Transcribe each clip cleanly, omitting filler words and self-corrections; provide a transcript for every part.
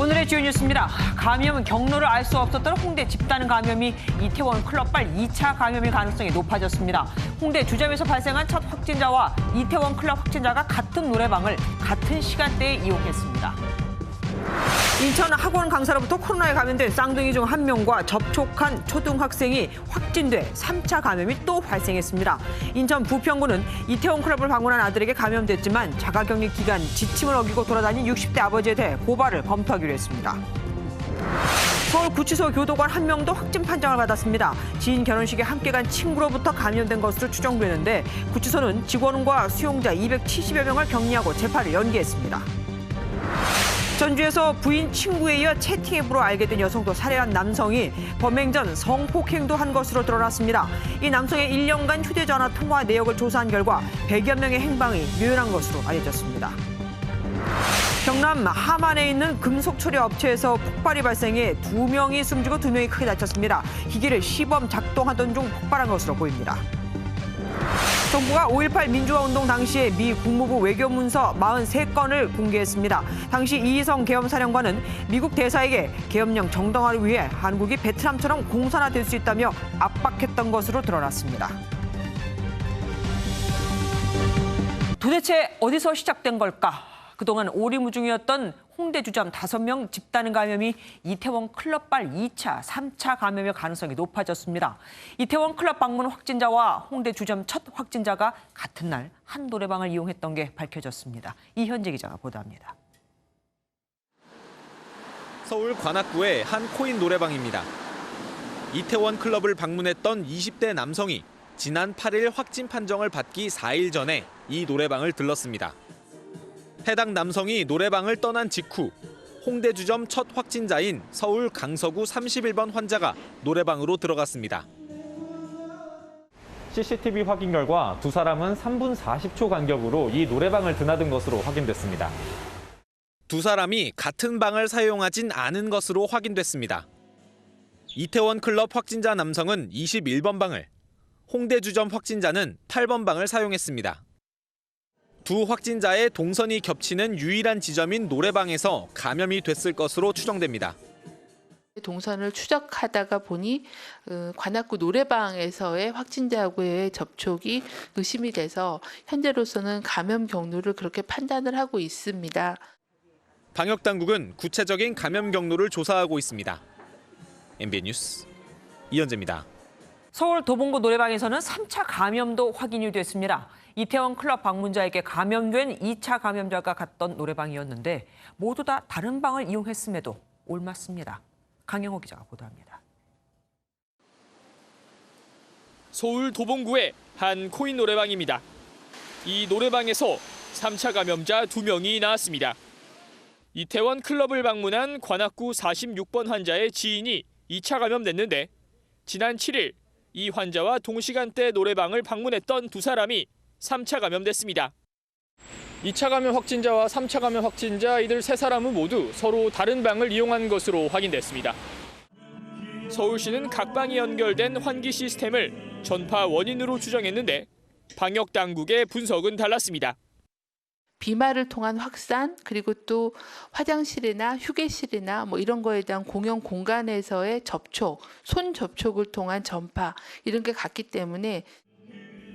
오늘의 주요 뉴스입니다. 감염 경로를 알 수 없었던 홍대 집단 감염이 이태원 클럽발 2차 감염일 가능성이 높아졌습니다. 홍대 주점에서 발생한 첫 확진자와 이태원 클럽 확진자가 같은 노래방을 같은 시간대에 이용했습니다. 인천 학원 강사로부터 코로나에 감염된 쌍둥이 중 한 명과 접촉한 초등학생이 확진돼 3차 감염이 또 발생했습니다. 인천 부평구는 이태원 클럽을 방문한 아들에게 감염됐지만 자가격리 기간 지침을 어기고 돌아다닌 60대 아버지에 대해 고발을 검토하기로 했습니다. 서울구치소 교도관 한 명도 확진 판정을 받았습니다. 지인 결혼식에 함께 간 친구로부터 감염된 것으로 추정되는데 구치소는 직원과 수용자 270여 명을 격리하고 재판을 연기했습니다. 전주에서 부인 친구에 이어 채팅 앱으로 알게 된 여성도 살해한 남성이 범행 전 성폭행도 한 것으로 드러났습니다. 이 남성의 1년간 휴대전화 통화 내역을 조사한 결과 100여 명의 행방이 묘연한 것으로 알려졌습니다. 경남 함안에 있는 금속 처리 업체에서 폭발이 발생해 2명이 숨지고 2명이 크게 다쳤습니다. 기기를 시범 작동하던 중 폭발한 것으로 보입니다. 정부가 5.18 민주화운동 당시에 미 국무부 외교문서 43건을 공개했습니다. 당시 이희성 계엄사령관은 미국 대사에게 계엄령 정당화를 위해 한국이 베트남처럼 공산화될 수 있다며 압박했던 것으로 드러났습니다. 도대체 어디서 시작된 걸까? 그동안 오리무중이었던 홍대 주점 5명 집단 감염이 이태원 클럽발 2차, 3차 감염의 가능성이 높아졌습니다. 이태원 클럽 방문 확진자와 홍대 주점 첫 확진자가 같은 날 한 노래방을 이용했던 게 밝혀졌습니다. 이현재 기자가 보도합니다. 서울 관악구의 한 코인 노래방입니다. 이태원 클럽을 방문했던 20대 남성이 지난 8일 확진 판정을 받기 4일 전에 이 노래방을 들렀습니다. 해당 남성이 노래방을 떠난 직후 홍대 주점 첫 확진자인 서울 강서구 31번 환자가 노래방으로 들어갔습니다. CCTV 확인 결과 두 사람은 3분 40초 간격으로 이 노래방을 드나든 것으로 확인됐습니다. 두 사람이 같은 방을 사용하진 않은 것으로 확인됐습니다. 이태원 클럽 확진자 남성은 21번 방을, 홍대 주점 확진자는 8번 방을 사용했습니다. 두 확진자의 동선이 겹치는 유일한 지점인 노래방에서 감염이 됐을 것으로 추정됩니다. 동선을 추적하다가 보니 관악구 노래방에서의 확진자하고의 접촉이 의심이 돼서 현재로서는 감염 경로를 그렇게 판단을 하고 있습니다. 방역당국은 구체적인 감염 경로를 조사하고 있습니다. MBN 뉴스 이현재입니다. 서울 도봉구 노래방에서는 3차 감염도 확인이 됐습니다. 이태원 클럽 방문자에게 감염된 2차 감염자가 갔던 노래방이었는데 모두 다 다른 방을 이용했음에도 옮았습니다. 강영호 기자가 보도합니다. 서울 도봉구의 한 코인 노래방입니다. 이 노래방에서 3차 감염자 2명이 나왔습니다. 이태원 클럽을 방문한 관악구 46번 환자의 지인이 2차 감염됐는데 지난 7일 이 환자와 동시간대 노래방을 방문했던 두 사람이 3차 감염됐습니다. 2차 감염 확진자와 3차 감염 확진자 이들 세 사람은 모두 서로 다른 방을 이용한 것으로 확인됐습니다. 서울시는 각 방이 연결된 환기 시스템을 전파 원인으로 추정했는데 방역 당국의 분석은 달랐습니다. 비말을 통한 확산, 그리고 또 화장실이나 휴게실이나 이런 거에 대한 공용 공간에서의 접촉, 손 접촉을 통한 전파 이런 게 같기 때문에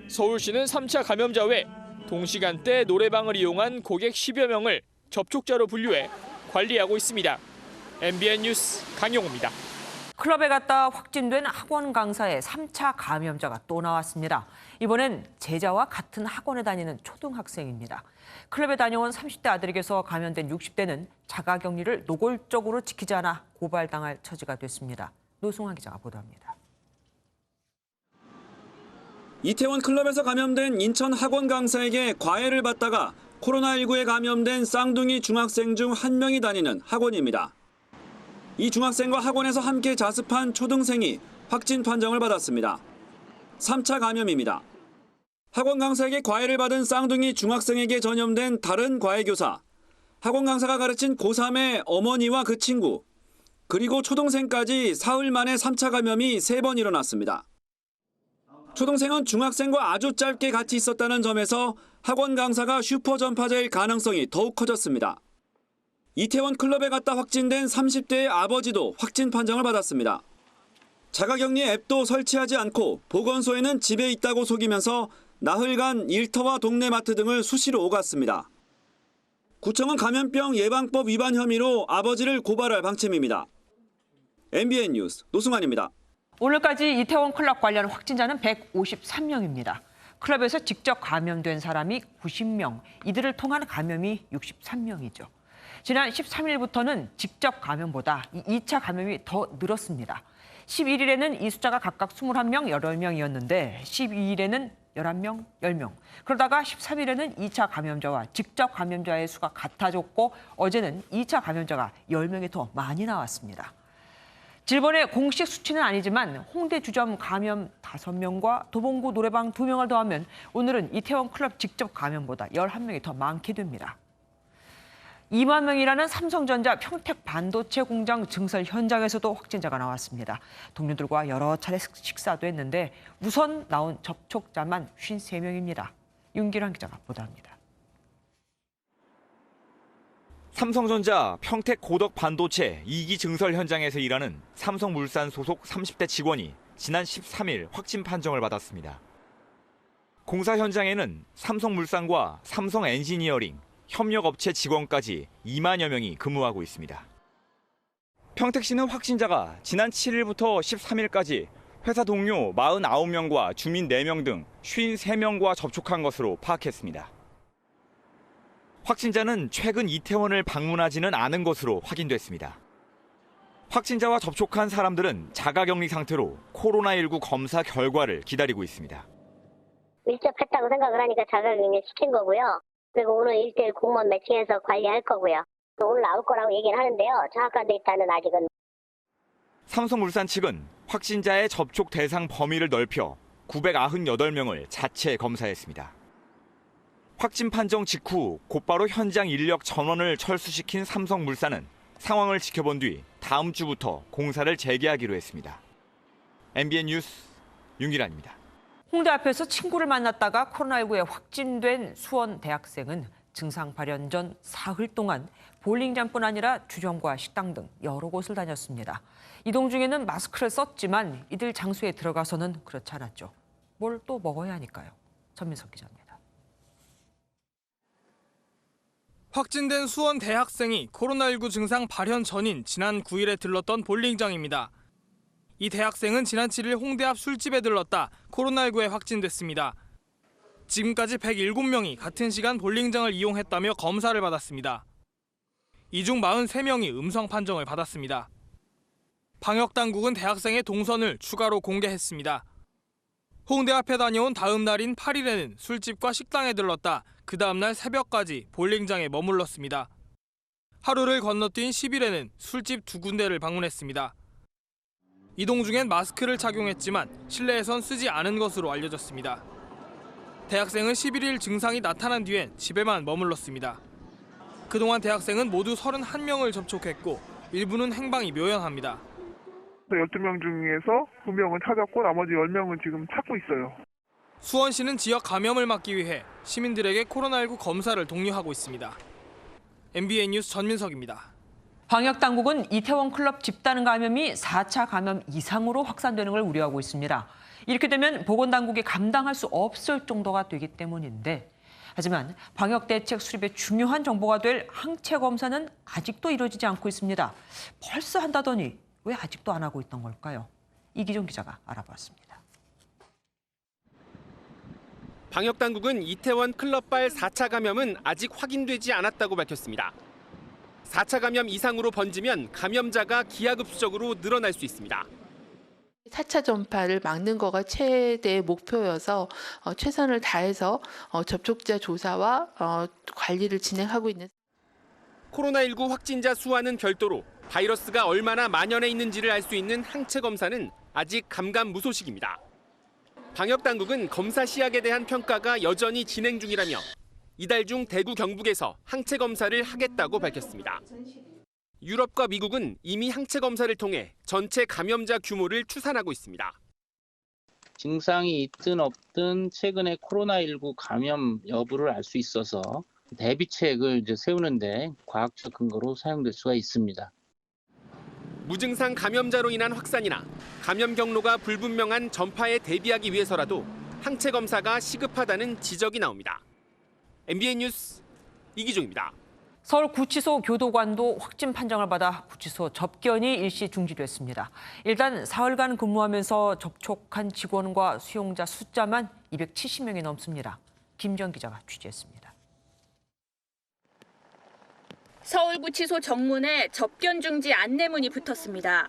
서울시는 3차 감염자 외 동시간대 노래방을 이용한 고객 10여 명을 접촉자로 분류해 관리하고 있습니다. MBN 뉴스 강용호입니다. 클럽에 갔다 확진된 학원 강사의 3차 감염자가 또 나왔습니다. 이번엔 제자와 같은 학원에 다니는 초등학생입니다. 클럽에 다녀온 30대 아들에게서 감염된 60대는 자가격리를 노골적으로 지키지 않아 고발당할 처지가 됐습니다. 노승환 기자가 보도합니다. 이태원 클럽에서 감염된 인천 학원 강사에게 과외를 받다가 코로나19에 감염된 쌍둥이 중학생 중 한 명이 다니는 학원입니다. 이 중학생과 학원에서 함께 자습한 초등생이 확진 판정을 받았습니다. 3차 감염입니다. 학원 강사에게 과외를 받은 쌍둥이 중학생에게 전염된 다른 과외교사, 학원 강사가 가르친 고3의 어머니와 그 친구, 그리고 초등생까지 사흘 만에 3차 감염이 3번 일어났습니다. 초등생은 중학생과 아주 짧게 같이 있었다는 점에서 학원 강사가 슈퍼 전파자일 가능성이 더욱 커졌습니다. 이태원 클럽에 갔다 확진된 30대의 아버지도 확진 판정을 받았습니다. 자가격리 앱도 설치하지 않고 보건소에는 집에 있다고 속이면서 나흘간 일터와 동네 마트 등을 수시로 오갔습니다. 구청은 감염병 예방법 위반 혐의로 아버지를 고발할 방침입니다. MBN 뉴스 노승환입니다. 오늘까지 이태원 클럽 관련 확진자는 153명입니다. 클럽에서 직접 감염된 사람이 90명, 이들을 통한 감염이 63명이죠. 지난 13일부터는 직접 감염보다 2차 감염이 더 늘었습니다. 11일에는 이 숫자가 각각 21명, 8명이었는데 12일에는 11명, 10명. 그러다가 13일에는 2차 감염자와 직접 감염자의 수가 같아졌고 어제는 2차 감염자가 10명이 더 많이 나왔습니다. 질본의 공식 수치는 아니지만 홍대 주점 감염 5명과 도봉구 노래방 2명을 더하면 오늘은 이태원 클럽 직접 감염보다 11명이 더 많게 됩니다. 2만 명이라는 삼성전자 평택 반도체 공장 증설 현장에서도 확진자가 나왔습니다. 동료들과 여러 차례 식사도 했는데 우선 나온 접촉자만 53명입니다. 윤기란 기자가 보도합니다. 삼성전자 평택 고덕 반도체 2기 증설 현장에서 일하는 삼성물산 소속 30대 직원이 지난 13일 확진 판정을 받았습니다. 공사 현장에는 삼성물산과 삼성엔지니어링, 협력업체 직원까지 2만여 명이 근무하고 있습니다. 평택시는 확진자가 지난 7일부터 13일까지 회사 동료 49명과 주민 4명 등 53명과 접촉한 것으로 파악했습니다. 확진자는 최근 이태원을 방문하지는 않은 것으로 확인됐습니다. 확진자와 접촉한 사람들은 자가격리 상태로 코로나19 검사 결과를 기다리고 있습니다. 밀접했다고 생각을 하니까 자가격리 시킨 거고요. 그리고 오늘 1대1 공무원 매칭해서 관리할 거고요. 오늘 나올 거라고 얘기는 하는데요. 정확한 데이터는 아직은. 삼성물산 측은 확진자의 접촉 대상 범위를 넓혀 998명을 자체 검사했습니다. 확진 판정 직후 곧바로 현장 인력 전원을 철수시킨 삼성물산은 상황을 지켜본 뒤 다음 주부터 공사를 재개하기로 했습니다. MBN 뉴스 윤기란입니다. 홍대 앞에서 친구를 만났다가 코로나19에 확진된 수원 대학생은 증상 발현 전 사흘 동안 볼링장뿐 아니라 주점과 식당 등 여러 곳을 다녔습니다. 이동 중에는 마스크를 썼지만 이들 장소에 들어가서는 그렇지 않았죠. 뭘 또 먹어야 하니까요. 전민석 기자입니다. 확진된 수원 대학생이 코로나19 증상 발현 전인 지난 9일에 들렀던 볼링장입니다. 이 대학생은 지난 7일 홍대 앞 술집에 들렀다 코로나19에 확진됐습니다. 지금까지 107명이 같은 시간 볼링장을 이용했다며 검사를 받았습니다. 이 중 43명이 음성 판정을 받았습니다. 방역당국은 대학생의 동선을 추가로 공개했습니다. 홍대 앞에 다녀온 다음 날인 8일에는 술집과 식당에 들렀다 그 다음 날 새벽까지 볼링장에 머물렀습니다. 하루를 건너뛴 10일에는 술집 2군데를 방문했습니다. 이동 중엔 마스크를 착용했지만 실내에선 쓰지 않은 것으로 알려졌습니다. 대학생은 11일 증상이 나타난 뒤엔 집에만 머물렀습니다. 그동안 대학생은 모두 31명을 접촉했고 일부는 행방이 묘연합니다. 12명 중에서 2명은 찾았고 나머지 10명은 지금 찾고 있어요. 수원시는 지역 감염을 막기 위해 시민들에게 코로나19 검사를 독려하고 있습니다. MBN 뉴스 전민석입니다. 방역당국은 이태원 클럽 집단 감염이 4차 감염 이상으로 확산되는 걸 우려하고 있습니다. 이렇게 되면 보건당국이 감당할 수 없을 정도가 되기 때문인데 하지만 방역대책 수립에 중요한 정보가 될 항체 검사는 아직도 이루어지지 않고 있습니다. 벌써 한다더니 왜 아직도 안 하고 있던 걸까요? 이기종 기자가 알아봤습니다. 방역당국은 이태원 클럽발 4차 감염은 아직 확인되지 않았다고 밝혔습니다. 4차 감염 이상으로 번지면 감염자가 기하급수적으로 늘어날 수 있습니다. 4차 전파를 막는 거가 최대의 목표여서 최선을 다해서 접촉자 조사와 관리를 진행하고 있는. 코로나19 확진자 수와는 별도로 바이러스가 얼마나 만연해 있는지를 알 수 있는 항체 검사는 아직 감감무소식입니다. 방역당국은 검사 시약에 대한 평가가 여전히 진행 중이라며 이달 중 대구 경북에서 항체 검사를 하겠다고 밝혔습니다. 유럽과 미국은 이미 항체 검사를 통해 전체 감염자 규모를 추산하고 있습니다. 증상이 있든 없든 최근에 코로나19 감염 여부를 알 수 있어서 대비책을 이제 세우는데 과학적 근거로 사용될 수가 있습니다. 무증상 감염자로 인한 확산이나 감염 경로가 불분명한 전파에 대비하기 위해서라도 항체 검사가 시급하다는 지적이 나옵니다. MBN 뉴스 이기종입니다. 서울 구치소 교도관도 확진 판정을 받아 구치소 접견이 일시 중지됐습니다. 일단 사흘간 근무하면서 접촉한 직원과 수용자 숫자만 270명이 넘습니다. 김정 기자가 취재했습니다. 서울구치소 정문에 접견 중지 안내문이 붙었습니다.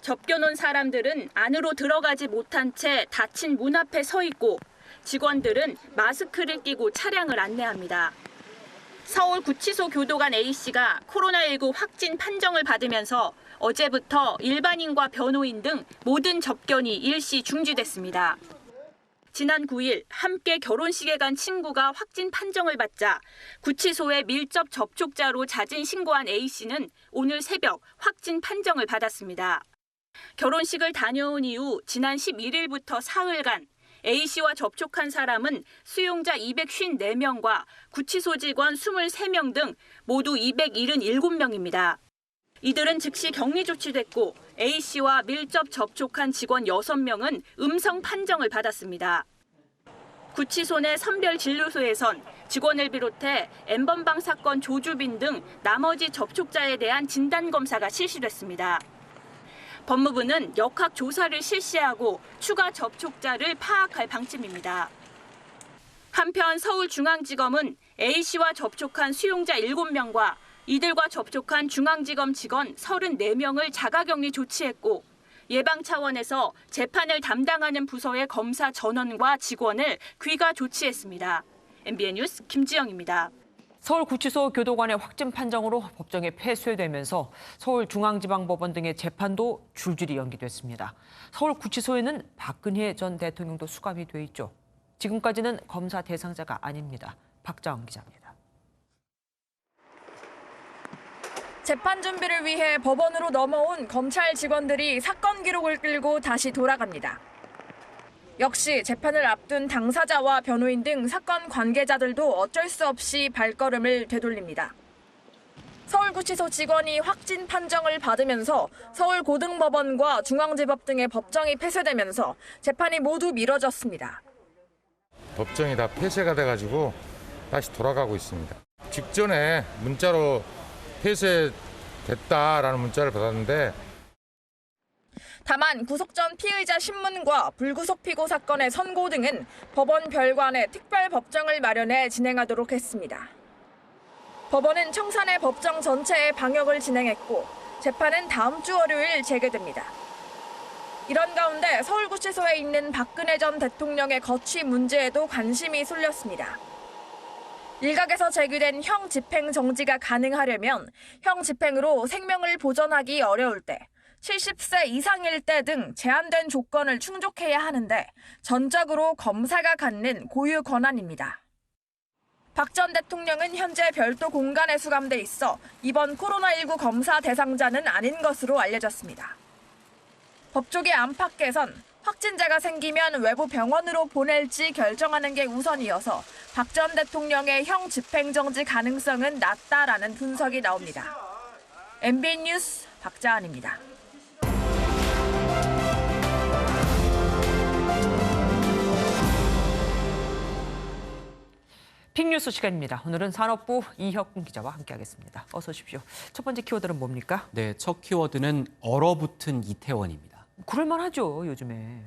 접견 온 사람들은 안으로 들어가지 못한 채 닫힌 문 앞에 서 있고 직원들은 마스크를 끼고 차량을 안내합니다. 서울구치소 교도관 A씨가 코로나19 확진 판정을 받으면서 어제부터 일반인과 변호인 등 모든 접견이 일시 중지됐습니다. 지난 9일 함께 결혼식에 간 친구가 확진 판정을 받자 구치소에 밀접 접촉자로 자진 신고한 A씨는 오늘 새벽 확진 판정을 받았습니다. 결혼식을 다녀온 이후 지난 11일부터 사흘간 A씨와 접촉한 사람은 수용자 254명과 구치소 직원 23명 등 모두 277명입니다. 이들은 즉시 격리 조치됐고 A씨와 밀접 접촉한 직원 6명은 음성 판정을 받았습니다. 구치소 내 선별진료소에선 직원을 비롯해 N번방 사건 조주빈 등 나머지 접촉자에 대한 진단검사가 실시됐습니다. 법무부는 역학 조사를 실시하고 추가 접촉자를 파악할 방침입니다. 한편 서울중앙지검은 A씨와 접촉한 수용자 7명과 이들과 접촉한 중앙지검 직원 34명을 자가격리 조치했고 예방 차원에서 재판을 담당하는 부서의 검사 전원과 직원을 귀가 조치했습니다. MBN 뉴스 김지영입니다. 서울구치소 교도관의 확진 판정으로 법정에 패소되면서 서울중앙지방법원 등의 재판도 줄줄이 연기됐습니다. 서울구치소에는 박근혜 전 대통령도 수감이 돼 있죠. 지금까지는 검사 대상자가 아닙니다. 박자원 기자입니다. 재판 준비를 위해 법원으로 넘어온 검찰 직원들이 사건 기록을 끌고 다시 돌아갑니다. 역시 재판을 앞둔 당사자와 변호인 등 사건 관계자들도 어쩔 수 없이 발걸음을 되돌립니다. 서울구치소 직원이 확진 판정을 받으면서 서울고등법원과 중앙지법 등의 법정이 폐쇄되면서 재판이 모두 미뤄졌습니다. 법정이 다 폐쇄가 돼가지고 다시 돌아가고 있습니다. 직전에 문자로 폐쇄됐다라는 문자를 받았는데 다만 구속 전 피의자 신문과 불구속 피고 사건의 선고 등은 법원 별관의 특별 법정을 마련해 진행하도록 했습니다. 법원은 청산의 법정 전체의 방역을 진행했고 재판은 다음 주 월요일 재개됩니다. 이런 가운데 서울구치소에 있는 박근혜 전 대통령의 거취 문제에도 관심이 쏠렸습니다. 일각에서 제기된 형 집행 정지가 가능하려면 형 집행으로 생명을 보전하기 어려울 때 70세 이상일 때 등 제한된 조건을 충족해야 하는데 전적으로 검사가 갖는 고유 권한입니다. 박 전 대통령은 현재 별도 공간에 수감돼 있어 이번 코로나19 검사 대상자는 아닌 것으로 알려졌습니다. 법조계 안팎에선 확진자가 생기면 외부 병원으로 보낼지 결정하는 게 우선이어서 박 전 대통령의 형 집행정지 가능성은 낮다라는 분석이 나옵니다. MBN 뉴스 박자은입니다. 빅뉴스 시간입니다. 오늘은 산업부 이혁근 기자와 함께하겠습니다. 어서 오십시오. 첫 번째 키워드는 뭡니까? 네, 첫 키워드는 얼어붙은 이태원입니다. 그럴만하죠, 요즘에.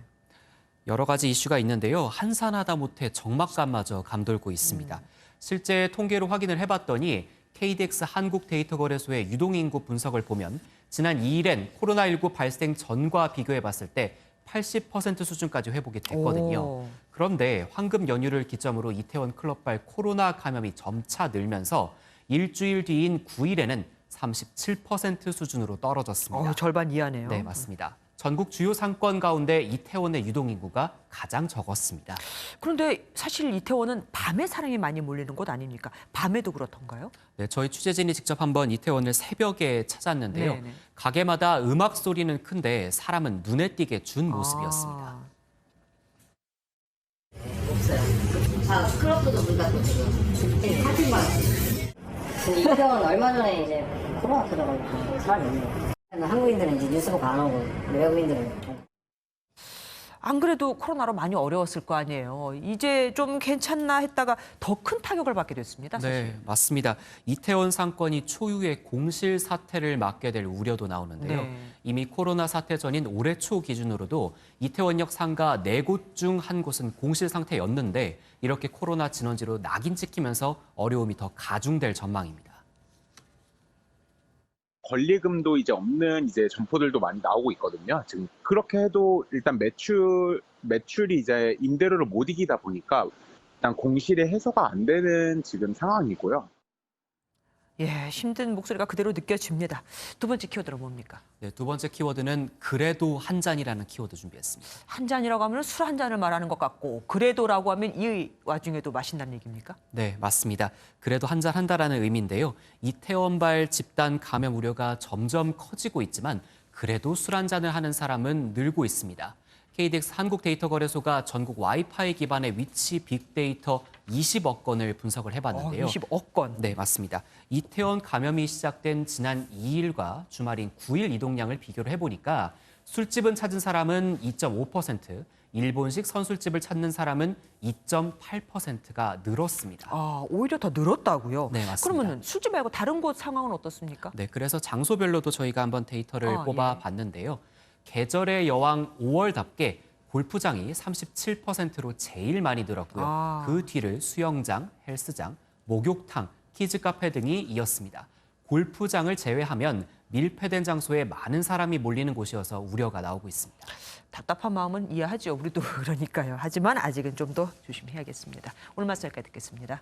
여러 가지 이슈가 있는데요. 한산하다 못해 적막감마저 감돌고 있습니다. 실제 통계로 확인을 해봤더니 KDX 한국데이터거래소의 유동인구 분석을 보면 지난 2일엔 코로나19 발생 전과 비교해봤을 때 80% 수준까지 회복이 됐거든요. 그런데 황금 연휴를 기점으로 이태원 클럽발 코로나 감염이 점차 늘면서 일주일 뒤인 9일에는 37% 수준으로 떨어졌습니다. 절반 이하네요. 네, 맞습니다. 전국 주요 상권 가운데 이태원의 유동인구가 가장 적었습니다. 그런데 사실 이태원은 밤에 사람이 많이 몰리는 곳 아닙니까? 밤에도 그렇던가요? 네, 저희 취재진이 직접 한번 이태원을 새벽에 찾았는데요. 네네. 가게마다 음악 소리는 큰데 사람은 눈에 띄게 준 모습이었습니다. 클럽도 문 닫고 지금 사진 근데 이태원 얼마 전에 이제 코로나 터져가지고 사람이 없네요. 한국인들은 이제 뉴스 보고 안 오고 외국인들은. 안 그래도 코로나로 많이 어려웠을 거 아니에요. 이제 좀 괜찮나 했다가 더 큰 타격을 받게 됐습니다. 사실. 네, 맞습니다. 이태원 상권이 초유의 공실 사태를 맞게 될 우려도 나오는데요. 네. 이미 코로나 사태 전인 올해 초 기준으로도 이태원역 상가 4곳 중 1곳은 공실 상태였는데 이렇게 코로나 진원지로 낙인 찍히면서 어려움이 더 가중될 전망입니다. 권리금도 이제 없는 이제 점포들도 많이 나오고 있거든요. 지금 그렇게 해도 일단 매출이 이제 임대료를 못 이기다 보니까 일단 공실이 해소가 안 되는 지금 상황이고요. 예, 힘든 목소리가 그대로 느껴집니다. 두 번째 키워드는 뭡니까? 네, 두 번째 키워드는 그래도 한 잔이라는 키워드 준비했습니다. 한 잔이라고 하면 술 한 잔을 말하는 것 같고 그래도라고 하면 이 와중에도 마신다는 얘기입니까? 네, 맞습니다. 그래도 한 잔 한다라는 의미인데요. 이태원발 집단 감염 우려가 점점 커지고 있지만 그래도 술 한 잔을 하는 사람은 늘고 있습니다. KDX 한국데이터거래소가 전국 와이파이 기반의 위치 빅데이터 20억 건을 분석을 해봤는데요. 20억 건? 네, 맞습니다. 이태원 감염이 시작된 지난 2일과 주말인 9일 이동량을 비교를 해보니까 술집은 찾은 사람은 2.5%, 일본식 선술집을 찾는 사람은 2.8%가 늘었습니다. 아, 오히려 더 늘었다고요? 네, 맞습니다. 그러면 술집 말고 다른 곳 상황은 어떻습니까? 네, 그래서 장소별로도 저희가 한번 데이터를 뽑아봤는데요. 계절의 여왕 5월답게 골프장이 37%로 제일 많이 늘었고요. 그 뒤를 수영장, 헬스장, 목욕탕, 키즈카페 등이 이었습니다. 골프장을 제외하면 밀폐된 장소에 많은 사람이 몰리는 곳이어서 우려가 나오고 있습니다. 답답한 마음은 이해하죠. 우리도 그러니까요. 하지만 아직은 좀 더 조심해야겠습니다. 오늘 말씀 여기까지 듣겠습니다.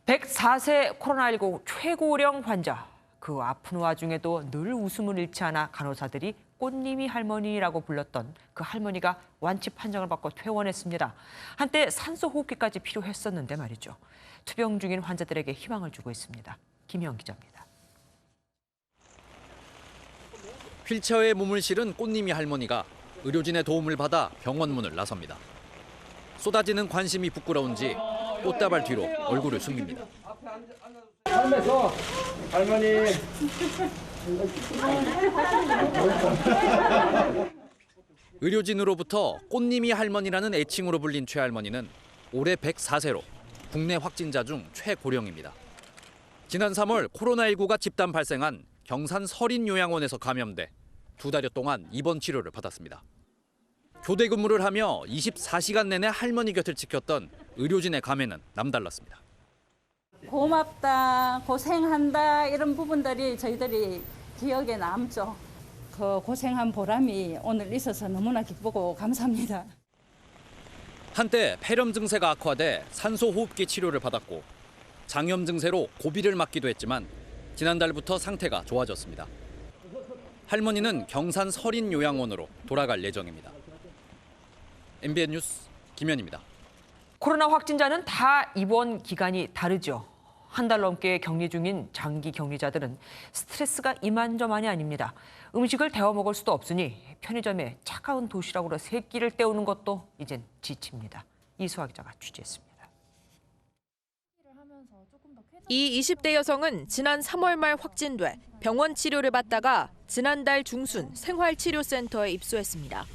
104세 코로나19 최고령 환자. 그 아픈 와중에도 늘 웃음을 잃지 않아 간호사들이 꽃님이 할머니라고 불렀던 그 할머니가 완치 판정을 받고 퇴원했습니다. 한때 산소호흡기까지 필요했었는데 말이죠. 투병 중인 환자들에게 희망을 주고 있습니다. 김희영 기자입니다. 휠체어에 몸을 실은 꽃님이 할머니가 의료진의 도움을 받아 병원 문을 나섭니다. 쏟아지는 관심이 부끄러운지 꽃다발 뒤로 얼굴을 숨깁니다. 삶에서 할머니. 의료진으로부터 꽃님이 할머니라는 애칭으로 불린 최 할머니는 올해 104세로 국내 확진자 중 최고령입니다. 지난 3월 코로나19가 집단 발생한 경산 서린요양원에서 감염돼 2달여 동안 입원 치료를 받았습니다. 교대 근무를 하며 24시간 내내 할머니 곁을 지켰던 의료진의 감회는 남달랐습니다. 고맙다, 고생한다 이런 부분들이 저희들이 기억에 남죠. 그 고생한 보람이 오늘 있어서 너무나 기쁘고 감사합니다. 한때 폐렴 증세가 악화돼 산소호흡기 치료를 받았고 장염 증세로 고비를 맞기도 했지만 지난달부터 상태가 좋아졌습니다. 할머니는 경산 서린요양원으로 돌아갈 예정입니다. MBN 뉴스 김현입니다. 코로나 확진자는 다 입원 기간이 다르죠. 한 달 넘게 격리 중인 장기 격리자들은 스트레스가 이만저만이 아닙니다. 음식을 데워 먹을 수도 없으니 편의점에 차가운 도시락으로 세 끼를 때우는 것도 이젠 지칩니다. 이수아 기자가 취재했습니다. 이 20대 여성은 지난 3월 말 확진돼 병원 치료를 받다가 지난달 중순 생활치료센터에 입소했습니다.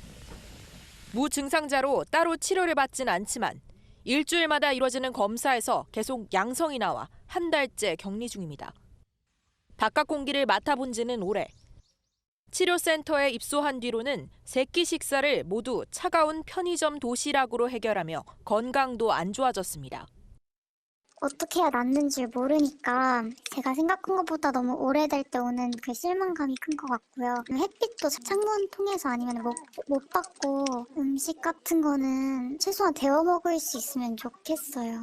무증상자로 따로 치료를 받진 않지만 일주일마다 이뤄지는 검사에서 계속 양성이 나와 한 달째 격리 중입니다. 바깥 공기를 맡아본 지는 오래. 치료센터에 입소한 뒤로는 세 끼 식사를 모두 차가운 편의점 도시락으로 해결하며 건강도 안 좋아졌습니다. 어떻게 해야 낫는지 모르니까 제가 생각한 것보다 너무 오래될 때 오는 그 실망감이 큰 것 같고요. 햇빛도 창문 통해서 아니면 못 받고 음식 같은 거는 최소한 데워 먹을 수 있으면 좋겠어요.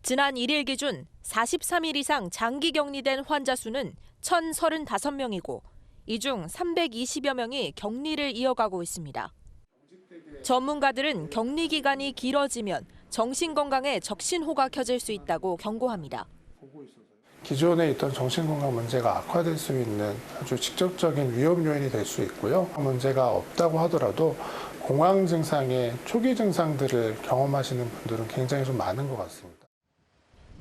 지난 1일 기준 43일 이상 장기 격리된 환자 수는 1,035명이고 이 중 320여 명이 격리를 이어가고 있습니다. 전문가들은 격리 기간이 길어지면 정신건강에 적신호가 켜질 수 있다고 경고합니다. 기존에 있던 정신건강 문제가 악화될 수 있는 아주 직접적인 위험 요인이 될 수 있고요. 문제가 없다고 하더라도 공황 증상의 초기 증상들을 경험하시는 분들은 굉장히 좀 많은 것 같습니다.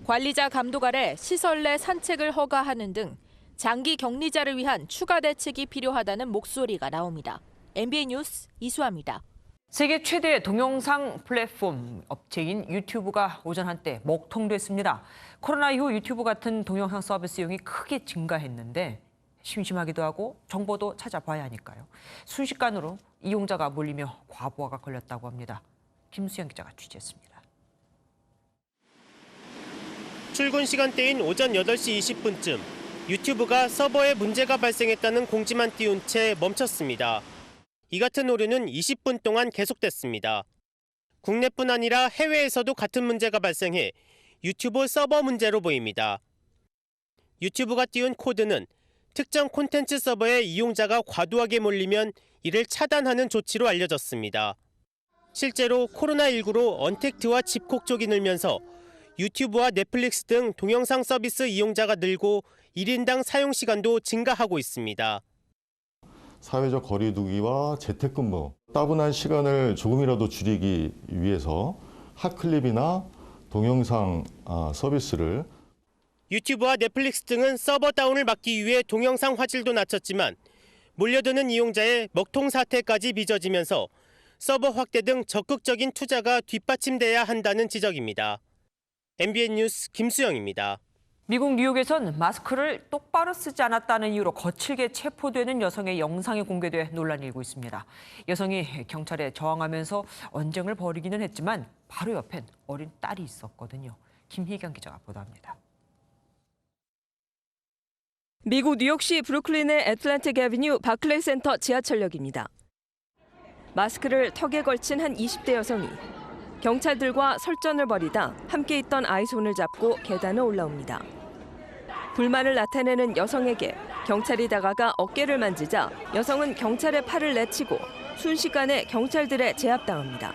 관리자 감독 아래 시설 내 산책을 허가하는 등 장기 격리자를 위한 추가 대책이 필요하다는 목소리가 나옵니다. MBN 뉴스 이수아입니다. 세계 최대 동영상 플랫폼 업체인 유튜브가 오전 한때 먹통됐습니다. 코로나 이후 유튜브 같은 동영상 서비스 이용이 크게 증가했는데 심심하기도 하고 정보도 찾아봐야 하니까요. 순식간으로 이용자가 몰리며 과부하가 걸렸다고 합니다. 김수영 기자가 취재했습니다. 출근 시간대인 오전 8시 20분쯤 유튜브가 서버에 문제가 발생했다는 공지만 띄운 채 멈췄습니다. 이 같은 오류는 20분 동안 계속됐습니다. 국내뿐 아니라 해외에서도 같은 문제가 발생해 유튜브 서버 문제로 보입니다. 유튜브가 띄운 코드는 특정 콘텐츠 서버에 이용자가 과도하게 몰리면 이를 차단하는 조치로 알려졌습니다. 실제로 코로나19로 언택트와 집콕 쪽이 늘면서 유튜브와 넷플릭스 등 동영상 서비스 이용자가 늘고 1인당 사용 시간도 증가하고 있습니다. 사회적 거리 두기와 재택근무, 따분한 시간을 조금이라도 줄이기 위해서 핫클립이나 동영상 서비스를 유튜브와 넷플릭스 등은 서버 다운을 막기 위해 동영상 화질도 낮췄지만 몰려드는 이용자의 먹통 사태까지 빚어지면서 서버 확대 등 적극적인 투자가 뒷받침돼야 한다는 지적입니다. MBN 뉴스 김수영입니다. 미국 뉴욕에선 마스크를 똑바로 쓰지 않았다는 이유로 거칠게 체포되는 여성의 영상이 공개돼 논란이 일고 있습니다. 여성이 경찰에 저항하면서 언쟁을 벌이기는 했지만 바로 옆엔 어린 딸이 있었거든요. 김희경 기자가 보도합니다. 미국 뉴욕시 브루클린의 애틀랜틱 애비뉴 바클레이 센터 지하철역입니다. 마스크를 턱에 걸친 한 20대 여성이 경찰들과 설전을 벌이다 함께 있던 아이 손을 잡고 계단을 올라옵니다. 불만을 나타내는 여성에게 경찰이 다가가 어깨를 만지자 여성은 경찰의 팔을 내치고 순식간에 경찰들에 제압당합니다.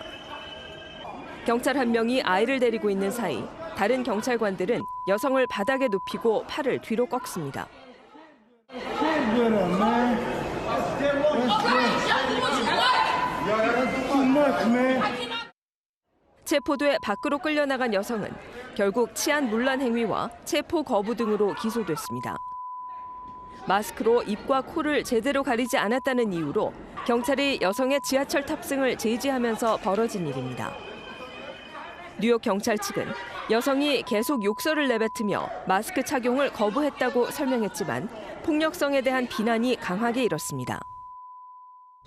경찰 한 명이 아이를 데리고 있는 사이 다른 경찰관들은 여성을 바닥에 눕히고 팔을 뒤로 꺾습니다. 체포돼 밖으로 끌려나간 여성은 결국 치안문란 행위와 체포 거부 등으로 기소됐습니다. 마스크로 입과 코를 제대로 가리지 않았다는 이유로 경찰이 여성의 지하철 탑승을 제지하면서 벌어진 일입니다. 뉴욕 경찰 측은 여성이 계속 욕설을 내뱉으며 마스크 착용을 거부했다고 설명했지만 폭력성에 대한 비난이 강하게 일었습니다.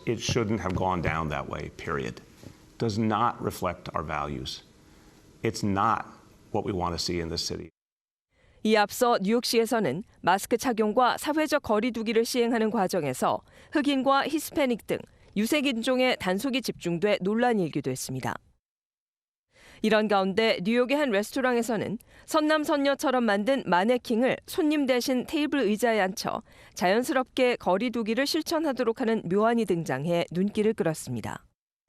It shouldn't have gone down that way, period. Does not reflect our values. It's not what we want to see in this city. 이 앞서 뉴욕시에서는 마스크 착용과 사회적 거리 두기를 시행하는 과정에서 흑인과 히스패닉 등 유색인종의 단속이 집중돼 논란이 일기도 했습니다. 이런 가운데 뉴욕의 한 레스토랑에서는 선남선녀처럼 만든 마네킹을 손님 대신 테이블 의자에 앉혀 자연스럽게 거리 두기를 실천하도록 하는 묘안이 등장해 눈길을 끌었습니다.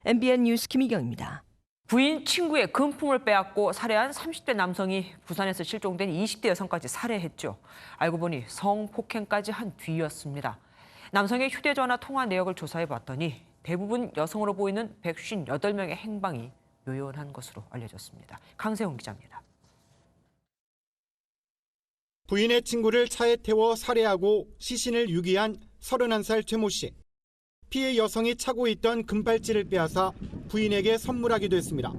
MBN 뉴스 김희경입니다. 부인 친구의 금품을 빼앗고 살해한 30대 남성이 부산에서 실종된 20대 여성까지 살해했죠. 알고 보니 성폭행까지 한 뒤였습니다. 남성의 휴대전화 통화 내역을 조사해봤더니 대부분 여성으로 보이는 158명의 행방이 묘연한 것으로 알려졌습니다. 강세훈 기자입니다. 부인의 친구를 차에 태워 살해하고 시신을 유기한 31살 최모 씨. 피해 여성이 차고 있던 금팔찌를 빼앗아 부인에게 선물하기도 했습니다.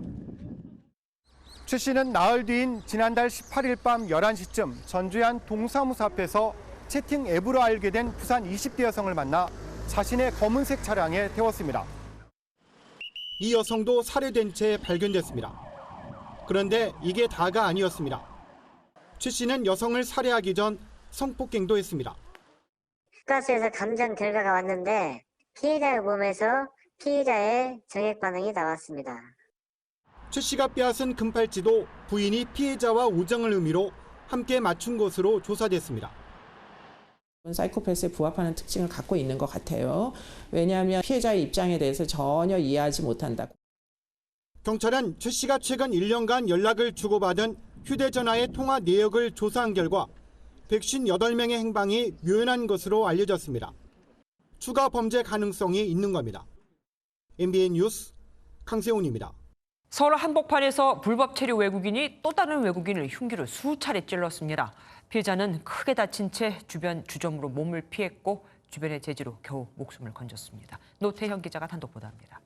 최 씨는 나흘 뒤인 지난달 18일 밤 11시쯤 전주의 한 동사무소 앞에서 채팅 앱으로 알게 된 부산 20대 여성을 만나 자신의 검은색 차량에 태웠습니다. 이 여성도 살해된 채 발견됐습니다. 그런데 이게 다가 아니었습니다. 최 씨는 여성을 살해하기 전 성폭행도 했습니다. 국가수에서 감정 결과가 왔는데 피해자를 보면서 피해자의 정액 반응이 나왔습니다. 최 씨가 빼앗은 금팔찌도 부인이 피해자와 우정을 의미로 함께 맞춘 것으로 조사됐습니다. 사이코패스에 부합하는 특징을 갖고 있는 것 같아요. 왜냐하면 피해자의 입장에 대해서 전혀 이해하지 못한다고. 경찰은 최 씨가 최근 1년간 연락을 주고받은 휴대전화의 통화 내역을 조사한 결과 158명의 행방이 묘연한 것으로 알려졌습니다. 추가 범죄 가능성이 있는 겁니다. MBN 뉴스 강세훈입니다. 서울 한복판에서 불법 체류 외국인이 또 다른 외국인을 흉기로 수차례 찔렀습니다. 피해자는 크게 다친 채 주변 주점으로 몸을 피했고 주변의 제지로 겨우 목숨을 건졌습니다. 노태현 기자가 단독 보도합니다.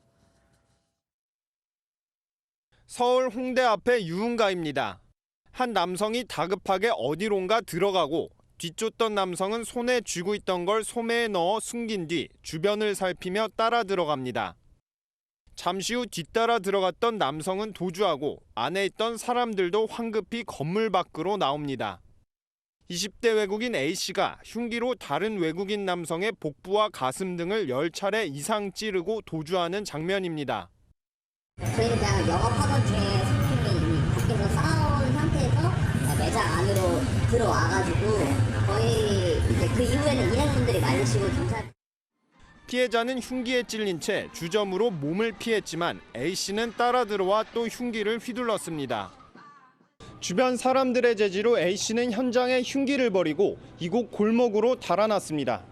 서울 홍대 앞의 유흥가입니다. 한 남성이 다급하게 어디론가 들어가고 뒤쫓던 남성은 손에 쥐고 있던 걸 소매에 넣어 숨긴 뒤 주변을 살피며 따라 들어갑니다. 잠시 후 뒤따라 들어갔던 남성은 도주하고 안에 있던 사람들도 황급히 건물 밖으로 나옵니다. 20대 외국인 A씨가 흉기로 다른 외국인 남성의 복부와 가슴 등을 10차례 이상 찌르고 도주하는 장면입니다. 저희는 그냥 영업하던 중에 상품이 밖에서 싸운 상태에서 매장 안으로 들어와가지고 거의 이제 그 이후에는 일행분들이 말리시고 경찰. 피해자는 흉기에 찔린 채 주점으로 몸을 피했지만 A씨는 따라 들어와 또 흉기를 휘둘렀습니다. 주변 사람들의 제지로 A씨는 현장에 흉기를 버리고 이곳 골목으로 달아났습니다.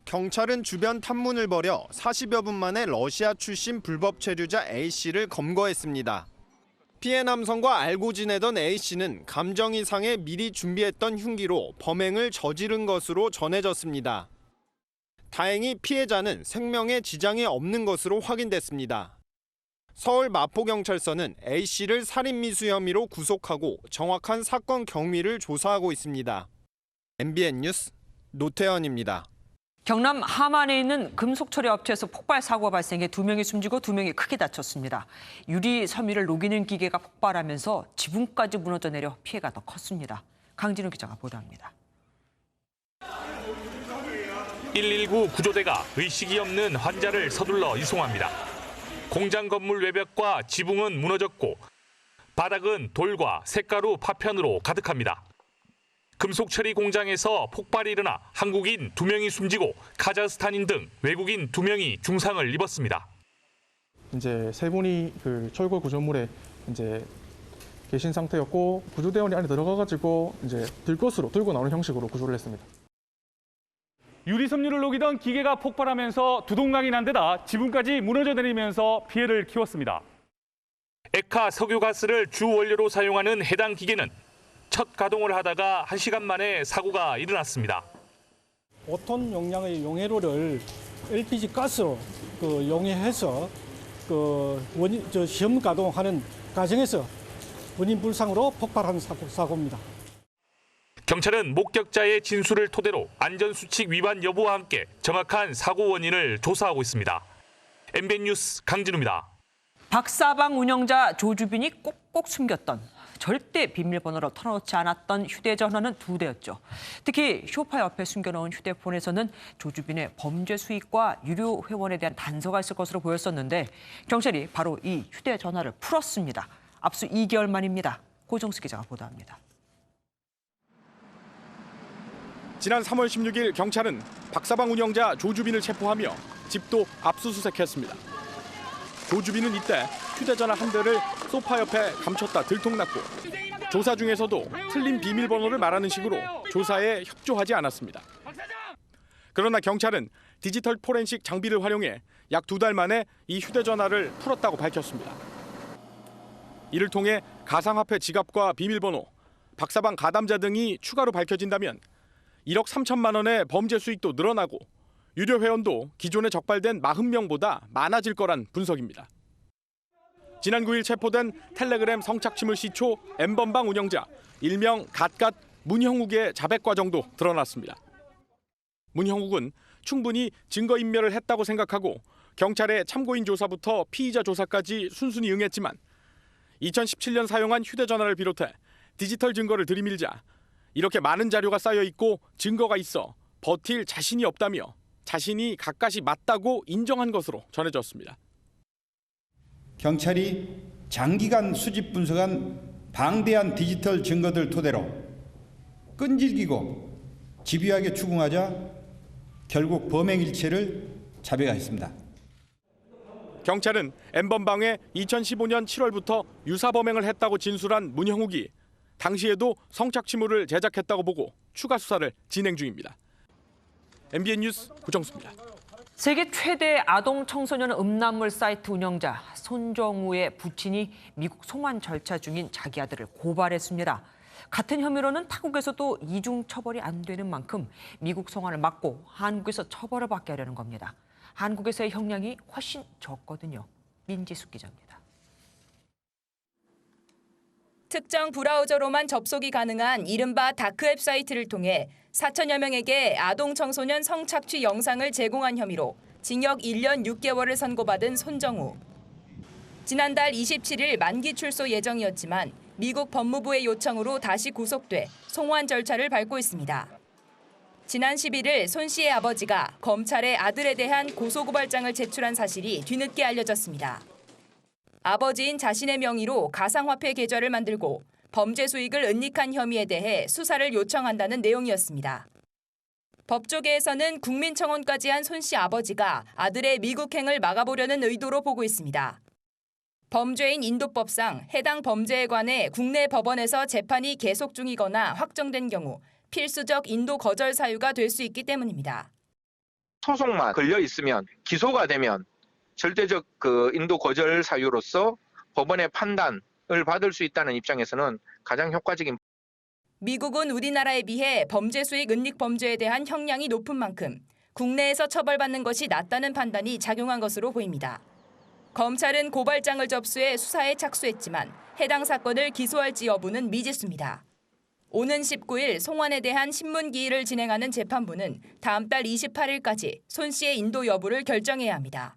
경찰은 주변 탐문을 벌여 40여 분 만에 러시아 출신 불법 체류자 A씨를 검거했습니다. 피해 남성과 알고 지내던 A씨는 감정이 상해 미리 준비했던 흉기로 범행을 저지른 것으로 전해졌습니다. 다행히 피해자는 생명에 지장이 없는 것으로 확인됐습니다. 서울 마포경찰서는 A씨를 살인미수 혐의로 구속하고 정확한 사건 경위를 조사하고 있습니다. MBN 뉴스 노태현입니다. 경남 함안에 있는 금속처리 업체에서 폭발 사고가 발생해 2명이 숨지고 2명이 크게 다쳤습니다. 유리 섬유를 녹이는 기계가 폭발하면서 지붕까지 무너져 내려 피해가 더 컸습니다. 강진우 기자가 보도합니다. 119 구조대가 의식이 없는 환자를 서둘러 이송합니다. 공장 건물 외벽과 지붕은 무너졌고 바닥은 돌과 쇳가루 파편으로 가득합니다. 금속처리 공장에서 폭발이 일어나 한국인 2명이 숨지고 카자흐스탄인 등 외국인 2명이 중상을 입었습니다. 이제 세 분이 그 철골 구조물에 이제 계신 상태였고 구조대원이 안에 들어가가지고 이제 들것으로 들고 나오는 형식으로 구조를 했습니다. 유리 섬유를 녹이던 기계가 폭발하면서 두동강이 난 데다 지붕까지 무너져 내리면서 피해를 키웠습니다. 액화 석유가스를 주 원료로 사용하는 해당 기계는 첫 가동을 하다가 1시간 만에 사고가 일어났습니다. 5톤 용량의 용해로를 LPG 가스로 용해해서 시험 가동하는 과정에서 원인 불상으로 폭발한 사고입니다. 경찰은 목격자의 진술을 토대로 안전수칙 위반 여부와 함께 정확한 사고 원인을 조사하고 있습니다. MBN 뉴스 강진우입니다. 박사방 운영자 조주빈이 꼭꼭 숨겼던 절대 비밀번호로 털어놓지 않았던 휴대전화는 2대였죠. 특히 쇼파 옆에 숨겨놓은 휴대폰에서는 조주빈의 범죄 수익과 유료 회원에 대한 단서가 있을 것으로 보였었는데 경찰이 바로 이 휴대전화를 풀었습니다. 압수 2개월 만입니다. 고정수 기자가 보도합니다. 지난 3월 16일 경찰은 박사방 운영자 조주빈을 체포하며 집도 압수수색했습니다. 조주빈은 이때 휴대전화 한 대를 소파 옆에 감췄다 들통났고 조사 중에서도 틀린 비밀번호를 말하는 식으로 조사에 협조하지 않았습니다. 그러나 경찰은 디지털 포렌식 장비를 활용해 약 2달 만에 이 휴대전화를 풀었다고 밝혔습니다. 이를 통해 가상화폐 지갑과 비밀번호, 박사방 가담자 등이 추가로 밝혀진다면 1억 3천만 원의 범죄 수익도 늘어나고 유료 회원도 기존에 적발된 40명보다 많아질 거란 분석입니다. 지난 9일 체포된 텔레그램 성착취물 시초 N번방 운영자 일명 갓갓 문형욱의 자백 과정도 드러났습니다. 문형욱은 충분히 증거인멸을 했다고 생각하고 경찰의 참고인 조사부터 피의자 조사까지 순순히 응했지만 2017년 사용한 휴대전화를 비롯해 디지털 증거를 들이밀자 이렇게 많은 자료가 쌓여 있고 증거가 있어 버틸 자신이 없다며 자신이 가까이 맞다고 인정한 것으로 전해졌습니다. 경찰이 장기간 수집 분석한 방대한 디지털 증거들 토대로 끈질기고 집요하게 추궁하자 결국 범행 일체를 자백하였습니다. 경찰은 N번방에 2015년 7월부터 유사 범행을 했다고 진술한 문형욱이 당시에도 성착취물을 제작했다고 보고 추가 수사를 진행 중입니다. MBN 뉴스 구정수입니다. 세계 최대 아동 청소년 음란물 사이트 운영자 손정우의 부친이 미국 송환 절차 중인 자기 아들을 고발했습니다. 같은 혐의로는 타국에서도 이중 처벌이 안 되는 만큼 미국 송환을 막고 한국에서 처벌을 받게 하려는 겁니다. 한국에서의 형량이 훨씬 적거든요. 민지숙 기자입니다. 특정 브라우저로만 접속이 가능한 이른바 다크웹 사이트를 통해 4천여 명에게 아동 청소년 성착취 영상을 제공한 혐의로 징역 1년 6개월을 선고받은 손정우. 지난달 27일 만기 출소 예정이었지만 미국 법무부의 요청으로 다시 구속돼 송환 절차를 밟고 있습니다. 지난 11일 손 씨의 아버지가 검찰에 아들에 대한 고소고발장을 제출한 사실이 뒤늦게 알려졌습니다. 아버지인 자신의 명의로 가상화폐 계좌를 만들고 범죄 수익을 은닉한 혐의에 대해 수사를 요청한다는 내용이었습니다. 법조계에서는 국민청원까지 한 손 씨 아버지가 아들의 미국행을 막아보려는 의도로 보고 있습니다. 범죄인 인도법상 해당 범죄에 관해 국내 법원에서 재판이 계속 중이거나 확정된 경우 필수적 인도 거절 사유가 될 수 있기 때문입니다. 소송만 걸려 있으면 기소가 되면 절대적 인도 거절 사유로서 법원의 판단을 받을 수 있다는 입장에서는 가장 효과적인. 미국은 우리나라에 비해 범죄 수익 은닉 범죄에 대한 형량이 높은 만큼 국내에서 처벌받는 것이 낫다는 판단이 작용한 것으로 보입니다. 검찰은 고발장을 접수해 수사에 착수했지만 해당 사건을 기소할지 여부는 미지수입니다. 오는 19일 송환에 대한 신문기일을 진행하는 재판부는 다음 달 28일까지 손 씨의 인도 여부를 결정해야 합니다.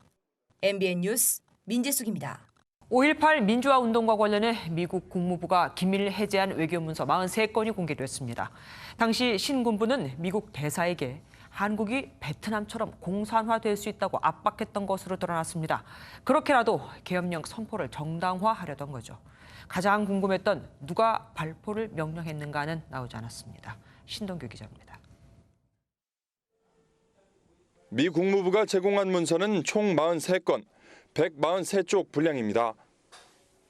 MBN 뉴스 민지숙입니다. 5.18 민주화 운동과 관련해 미국 국무부가 기밀 해제한 외교문서 43건이 공개됐습니다. 당시 신군부는 미국 대사에게 한국이 베트남처럼 공산화될 수 있다고 압박했던 것으로 드러났습니다. 그렇게라도 계엄령 선포를 정당화하려던 거죠. 가장 궁금했던 누가 발포를 명령했는가는 나오지 않았습니다. 신동규 기자입니다. 미 국무부가 제공한 문서는 총 43건, 143쪽 분량입니다.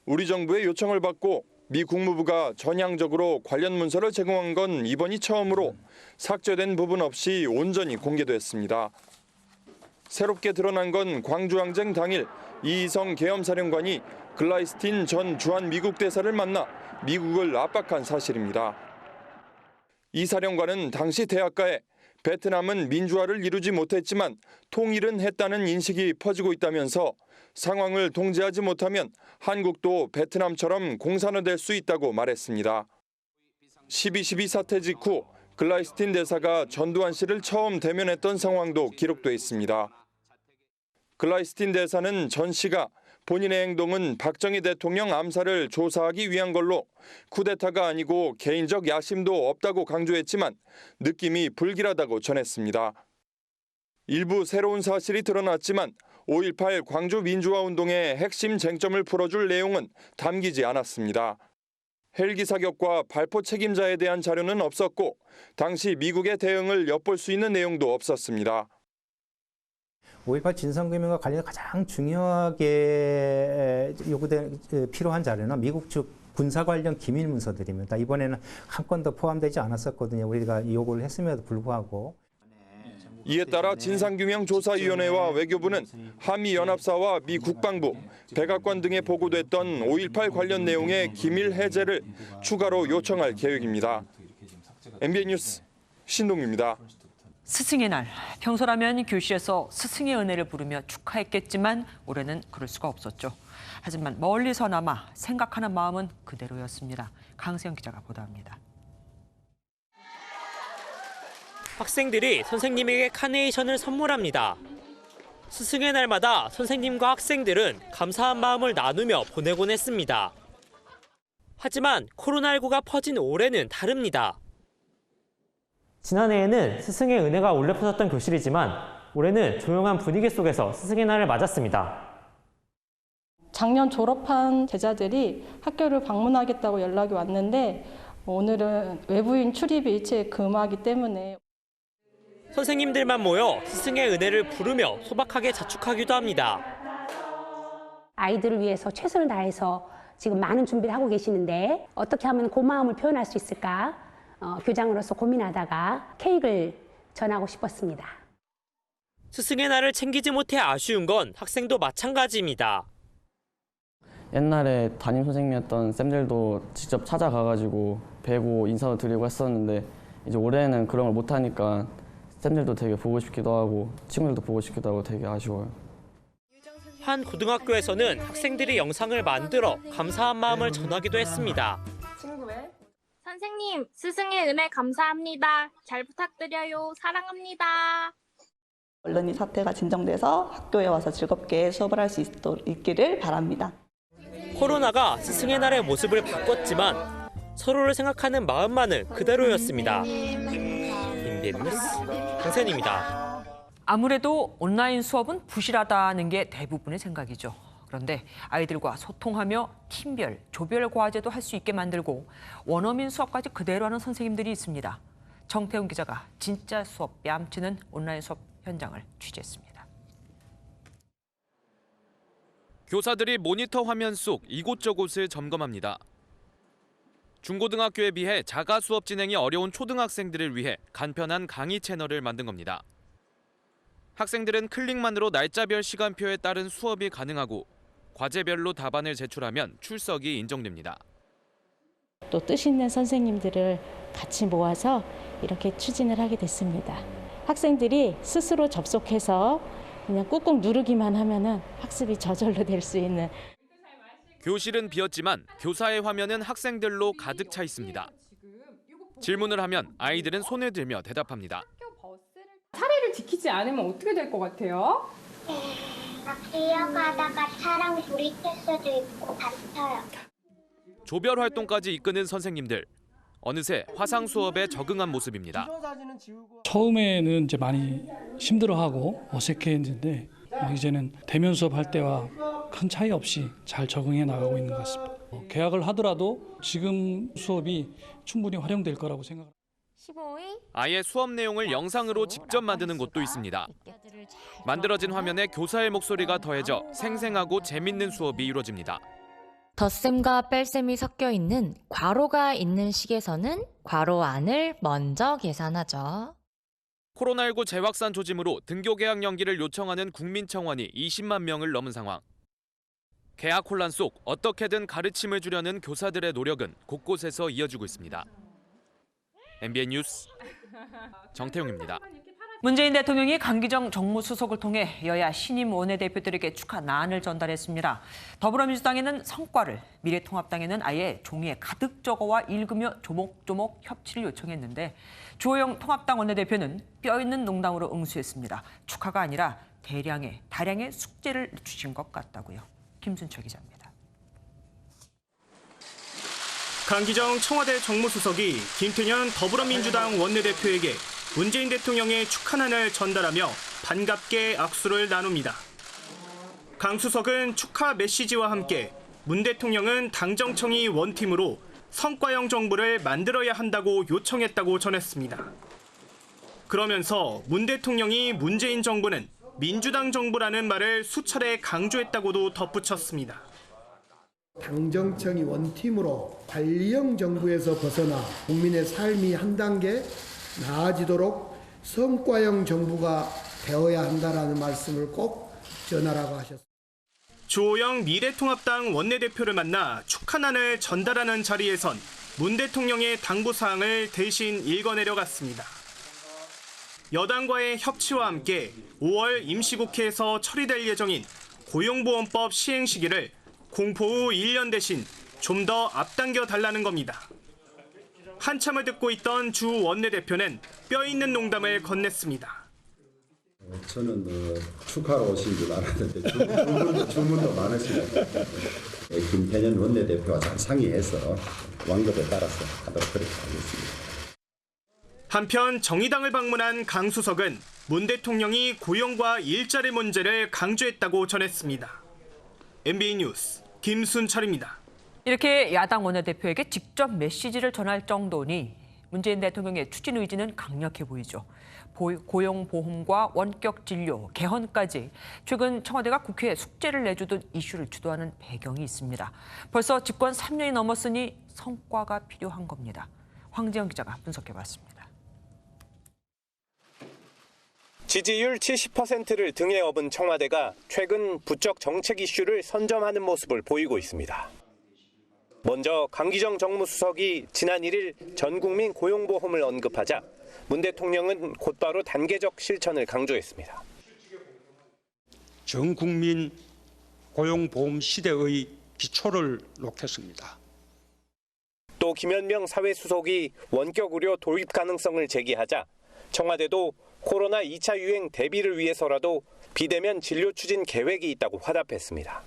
우리 정부의 요청을 받고 미 국무부가 전향적으로 관련 문서를 제공한 건 이번이 처음으로 삭제된 부분 없이 온전히 공개됐습니다. 새롭게 드러난 건 광주항쟁 당일 이희성 계엄사령관이 글라이스틴 전 주한 미국 대사를 만나 미국을 압박한 사실입니다. 이 사령관은 당시 대학가에 베트남은 민주화를 이루지 못했지만 통일은 했다는 인식이 퍼지고 있다면서 상황을 통제하지 못하면 한국도 베트남처럼 공산화될 수 있다고 말했습니다. 12.12 사태 직후 글라이스틴 대사가 전두환 씨를 처음 대면했던 상황도 기록돼 있습니다. 글라이스틴 대사는 전 씨가 본인의 행동은 박정희 대통령 암살을 조사하기 위한 걸로 쿠데타가 아니고 개인적 야심도 없다고 강조했지만 느낌이 불길하다고 전했습니다. 일부 새로운 사실이 드러났지만 5.18 광주 민주화 운동의 핵심 쟁점을 풀어줄 내용은 담기지 않았습니다. 헬기 사격과 발포 책임자에 대한 자료는 없었고 당시 미국의 대응을 엿볼 수 있는 내용도 없었습니다. 5.18 진상규명과 관련해서 가장 중요하게 필요한 자료는 미국 측 군사 관련 기밀 문서들입니다. 이번에는 한 건도 포함되지 않았었거든요. 우리가 요구를 했음에도 불구하고. 이에 따라 진상규명조사위원회와 외교부는 한미연합사와 미 국방부, 백악관 등에 보고됐던 5.18 관련 내용의 기밀 해제를 추가로 요청할 계획입니다. MBN 뉴스 신동규입니다. 스승의 날, 평소라면 교실에서 스승의 은혜를 부르며 축하했겠지만 올해는 그럴 수가 없었죠. 하지만 멀리서나마 생각하는 마음은 그대로였습니다. 강세영 기자가 보도합니다. 학생들이 선생님에게 카네이션을 선물합니다. 스승의 날마다 선생님과 학생들은 감사한 마음을 나누며 보내곤 했습니다. 하지만 코로나19가 퍼진 올해는 다릅니다. 지난해에는 스승의 은혜가 올려 퍼졌던 교실이지만 올해는 조용한 분위기 속에서 스승의 날을 맞았습니다. 작년 졸업한 제자들이 학교를 방문하겠다고 연락이 왔는데 오늘은 외부인 출입이 일체 금하기 때문에 선생님들만 모여 스승의 은혜를 부르며 소박하게 자축하기도 합니다. 아이들을 위해서 최선을 다해서 지금 많은 준비를 하고 계시는데 어떻게 하면 고마움을 표현할 수 있을까? 교장으로서 고민하다가 케이크를 전하고 싶었습니다. 스승의 날을 챙기지 못해 아쉬운 건 학생도 마찬가지입니다. 옛날에 담임 선생님이었던 쌤들도 직접 찾아가가지고 뵈고 인사도 드리고 했었는데 이제 올해는 그런 걸 못하니까 쌤들도 되게 보고 싶기도 하고 친구들도 보고 싶기도 하고 되게 아쉬워요. 한 고등학교에서는 학생들이 영상을 만들어 감사한 마음을 전하기도 했습니다. 선생님, 스승의 은혜 감사합니다. 잘 부탁드려요. 사랑합니다. 얼른 이 사태가 진정돼서 학교에 와서 즐겁게 수업을 할 수 있기를 바랍니다. 코로나가 스승의 날의 모습을 바꿨지만 서로를 생각하는 마음만은 그대로였습니다. MBN 뉴스 강세현입니다. 아무래도 온라인 수업은 부실하다는 게 대부분의 생각이죠. 그런데 아이들과 소통하며 팀별, 조별 과제도 할 수 있게 만들고 원어민 수업까지 그대로 하는 선생님들이 있습니다. 정태훈 기자가 진짜 수업 뺨치는 온라인 수업 현장을 취재했습니다. 교사들이 모니터 화면 속 이곳저곳을 점검합니다. 중고등학교에 비해 자가 수업 진행이 어려운 초등학생들을 위해 간편한 강의 채널을 만든 겁니다. 학생들은 클릭만으로 날짜별 시간표에 따른 수업이 가능하고 과제별로 답안을 제출하면 출석이 인정됩니다. 또 뜻 있는 선생님들을 같이 모아서 이렇게 추진을 하게 됐습니다. 학생들이 스스로 접속해서 그냥 꾹꾹 누르기만 하면은 학습이 저절로 될 수 있는. 교실은 비었지만 교사의 화면은 학생들로 가득 차 있습니다. 질문을 하면 아이들은 손을 들며 대답합니다. 차례를 지키지 않으면 어떻게 될 것 같아요? 막 뛰어가다가 차랑 부딪힐 수도 있고 다쳐요. 조별 활동까지 이끄는 선생님들. 어느새 화상 수업에 적응한 모습입니다. 처음에는 이제 많이 힘들어하고 어색했는데 이제는 대면 수업할 때와 큰 차이 없이 잘 적응해 나가고 있는 것 같습니다. 개학을 하더라도 지금 수업이 충분히 활용될 거라고 생각합니다. 아예 수업 내용을 영상으로 직접 만드는 곳도 있습니다. 만들어진 화면에 교사의 목소리가 더해져 생생하고 재밌는 수업이 이루어집니다. 덧셈과 뺄셈이 섞여 있는 괄호가 있는 식에서는 괄호 안을 먼저 계산하죠. 코로나19 재확산 조짐으로 등교 개학 연기를 요청하는 국민청원이 20만 명을 넘은 상황. 개학 혼란 속 어떻게든 가르침을 주려는 교사들의 노력은 곳곳에서 이어지고 있습니다. MBN 뉴스 정태용입니다. 문재인 대통령이 강기정 정무수석을 통해 여야 신임 원내대표들에게 축하난을 전달했습니다. 더불어민주당에는 성과를, 미래통합당에는 아예 종이에 가득 적어와 읽으며 조목조목 협치를 요청했는데 주호영 통합당 원내대표는 뼈있는 농담으로 응수했습니다. 축하가 아니라 다량의 숙제를 주신 것 같다고요. 김순철 기자입니다. 강기정 청와대 정무수석이 김태년 더불어민주당 원내대표에게 문재인 대통령의 축하난을 전달하며 반갑게 악수를 나눕니다. 강 수석은 축하 메시지와 함께 문 대통령은 당정청이 원팀으로 성과형 정부를 만들어야 한다고 요청했다고 전했습니다. 그러면서 문 대통령이 문재인 정부는 민주당 정부라는 말을 수차례 강조했다고도 덧붙였습니다. 당정청이 원팀으로 관리형 정부에서 벗어나 국민의 삶이 한 단계 나아지도록 성과형 정부가 되어야 한다는 말씀을 꼭 전하라고 하셨습니다. 주호영 미래통합당 원내대표를 만나 축하난을 전달하는 자리에선 문 대통령의 당부사항을 대신 읽어내려갔습니다. 여당과의 협치와 함께 5월 임시국회에서 처리될 예정인 고용보험법 시행 시기를 공포 후 1년 대신 좀 더 앞당겨 달라는 겁니다. 한참을 듣고 있던 주 원내대표는 뼈있는 농담을 건넸습니다. 저는 축하로 오신 줄 알았는데 주문도 많으시고 김태년 원내대표와 잘 상의해서 완급에 따라서 하도록 그렇게 하겠습니다. 한편 정의당을 방문한 강 수석은 문 대통령이 고용과 일자리 문제를 강조했다고 전했습니다. MBN 뉴스 김순철입니다. 이렇게 야당 원내대표에게 직접 메시지를 전할 정도니 문재인 대통령의 추진 의지는 강력해 보이죠. 고용보험과 원격진료, 개헌까지 최근 청와대가 국회에 숙제를 내주듯 이슈를 주도하는 배경이 있습니다. 벌써 집권 3년이 넘었으니 성과가 필요한 겁니다. 황재영 기자가 분석해봤습니다. 지지율 70%를 등에 업은 청와대가 최근 부쩍 정책 이슈를 선점하는 모습을 보이고 있습니다. 먼저 강기정 정무수석이 지난 1일 전국민 고용보험을 언급하자 문 대통령은 곧바로 단계적 실천을 강조했습니다. 전국민 고용보험 시대의 기초를 놓겠습니다. 또 김현명 사회수석이 원격 의료 도입 가능성을 제기하자 청와대도 코로나 2차 유행 대비를 위해서라도 비대면 진료 추진 계획이 있다고 화답했습니다.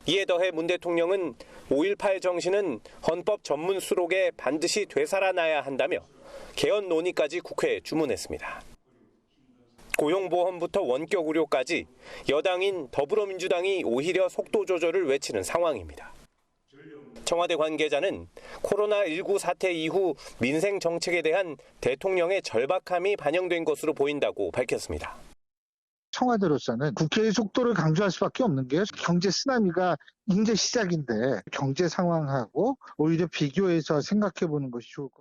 이에 더해 문 대통령은 5.18 정신은 헌법 전문 수록에 반드시 되살아나야 한다며 개헌 논의까지 국회에 주문했습니다. 고용보험부터 원격 의료까지 여당인 더불어민주당이 오히려 속도 조절을 외치는 상황입니다. 청와대 관계자는 코로나19 사태 이후 민생 정책에 대한 대통령의 절박함이 반영된 것으로 보인다고 밝혔습니다. 청와대로서는 국회의 속도를 강조할 수밖에 없는 게 경제 쓰나미가 이제 시작인데 경제 상황하고 오히려 비교해서 생각해 보는 것이 좋을 것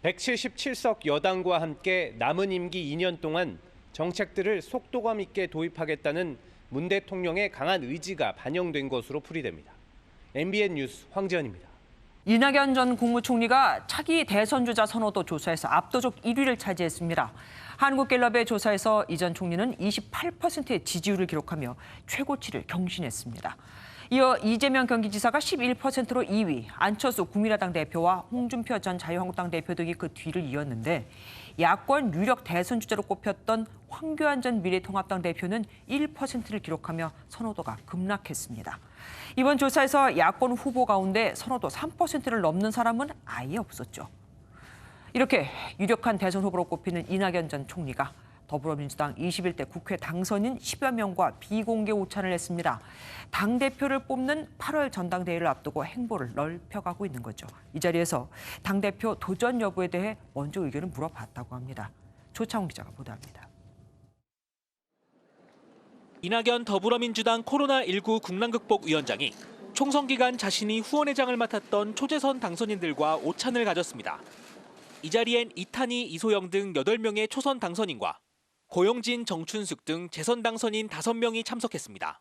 같습니다. 177석 여당과 함께 남은 임기 2년 동안 정책들을 속도감 있게 도입하겠다는 문 대통령의 강한 의지가 반영된 것으로 풀이됩니다. MBN 뉴스 황지연입니다. 이낙연 전 국무총리가 차기 대선 주자 선호도 조사에서 압도적 1위를 차지했습니다. 한국갤럽의 조사에서 이 전 총리는 28%의 지지율을 기록하며 최고치를 경신했습니다. 이어 이재명 경기지사가 11%로 2위, 안철수 국민의당 대표와 홍준표 전 자유한국당 대표 등이 그 뒤를 이었는데 야권 유력 대선 주자로 꼽혔던 황교안 전 미래통합당 대표는 1%를 기록하며 선호도가 급락했습니다. 이번 조사에서 야권 후보 가운데 선호도 3%를 넘는 사람은 아예 없었죠. 이렇게 유력한 대선 후보로 꼽히는 이낙연 전 총리가 더불어민주당 21대 국회 당선인 10여 명과 비공개 오찬을 했습니다. 당대표를 뽑는 8월 전당대회를 앞두고 행보를 넓혀가고 있는 거죠. 이 자리에서 당대표 도전 여부에 대해 먼저 의견을 물어봤다고 합니다. 조창훈 기자가 보도합니다. 이낙연 더불어민주당 코로나19 국난극복위원장이 총선 기간 자신이 후원회장을 맡았던 초재선 당선인들과 오찬을 가졌습니다. 이 자리엔 이탄희, 이소영 등 8명의 초선 당선인과 고영진, 정춘숙 등 재선 당선인 5명이 참석했습니다.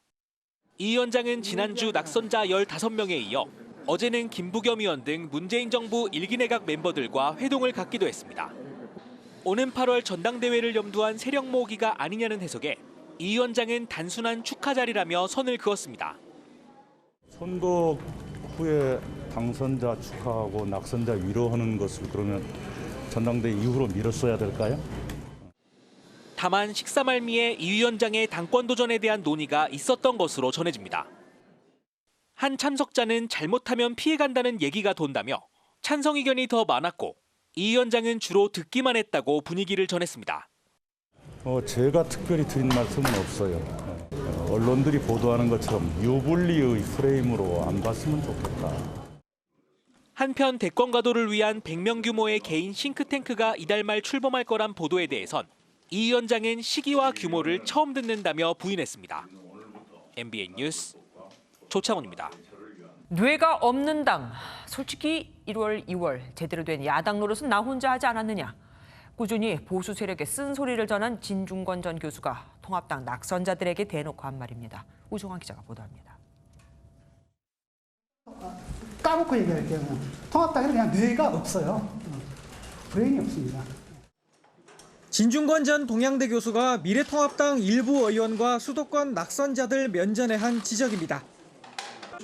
이 위원장은 지난주 낙선자 15명에 이어 어제는 김부겸 의원 등 문재인 정부 1기 내각 멤버들과 회동을 갖기도 했습니다. 오는 8월 전당대회를 염두한 세력 모으기가 아니냐는 해석에 이 위원장은 단순한 축하 자리라며 선을 그었습니다. 선거 후에 당선자 축하하고 낙선자 위로하는 것을 그러면 전당대회 이후로 미뤘어야 될까요? 다만 식사 말미에 이 위원장의 당권 도전에 대한 논의가 있었던 것으로 전해집니다. 한 참석자는 잘못하면 피해간다는 얘기가 돈다며 찬성 의견이 더 많았고 이 위원장은 주로 듣기만 했다고 분위기를 전했습니다. 제가 특별히 드린 말씀은 없어요. 언론들이 보도하는 것처럼 유불리의 프레임으로 안 봤으면 좋겠다. 한편 대권 가도를 위한 100명 규모의 개인 싱크탱크가 이달 말 출범할 거란 보도에 대해선 이 위원장은 시기와 규모를 처음 듣는다며 부인했습니다. MBN 뉴스 조창훈입니다. 뇌가 없는 당. 솔직히 1월, 2월 제대로 된 야당 노릇은 나 혼자 하지 않았느냐. 꾸준히 보수 세력의 쓴소리를 전한 진중권 전 교수가 통합당 낙선자들에게 대놓고 한 말입니다. 우종환 기자가 보도합니다. 까놓고 얘기할게요. 통합당에는 그냥 뇌가 없어요. 브레인이 없습니다. 진중권 전 동양대 교수가 미래통합당 일부 의원과 수도권 낙선자들 면전에 한 지적입니다.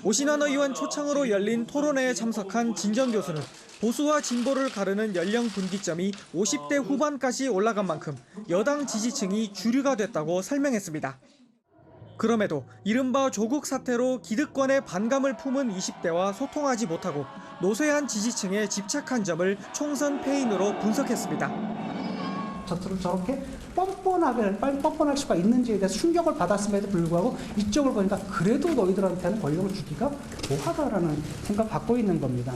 오신환 의원 초청으로 열린 토론회에 참석한 진 전 교수는 보수와 진보를 가르는 연령 분기점이 50대 후반까지 올라간 만큼 여당 지지층이 주류가 됐다고 설명했습니다. 그럼에도 이른바 조국 사태로 기득권의 반감을 품은 20대와 소통하지 못하고 노쇠한 지지층에 집착한 점을 총선 패인으로 분석했습니다. 저렇게 뻔뻔할 수가 있는지에 대해서 충격을 받았음에도 불구하고 이쪽을 보니까 그래도 너희들한테는 권력을 주기가 뭐하다라는 생각 갖고 있는 겁니다.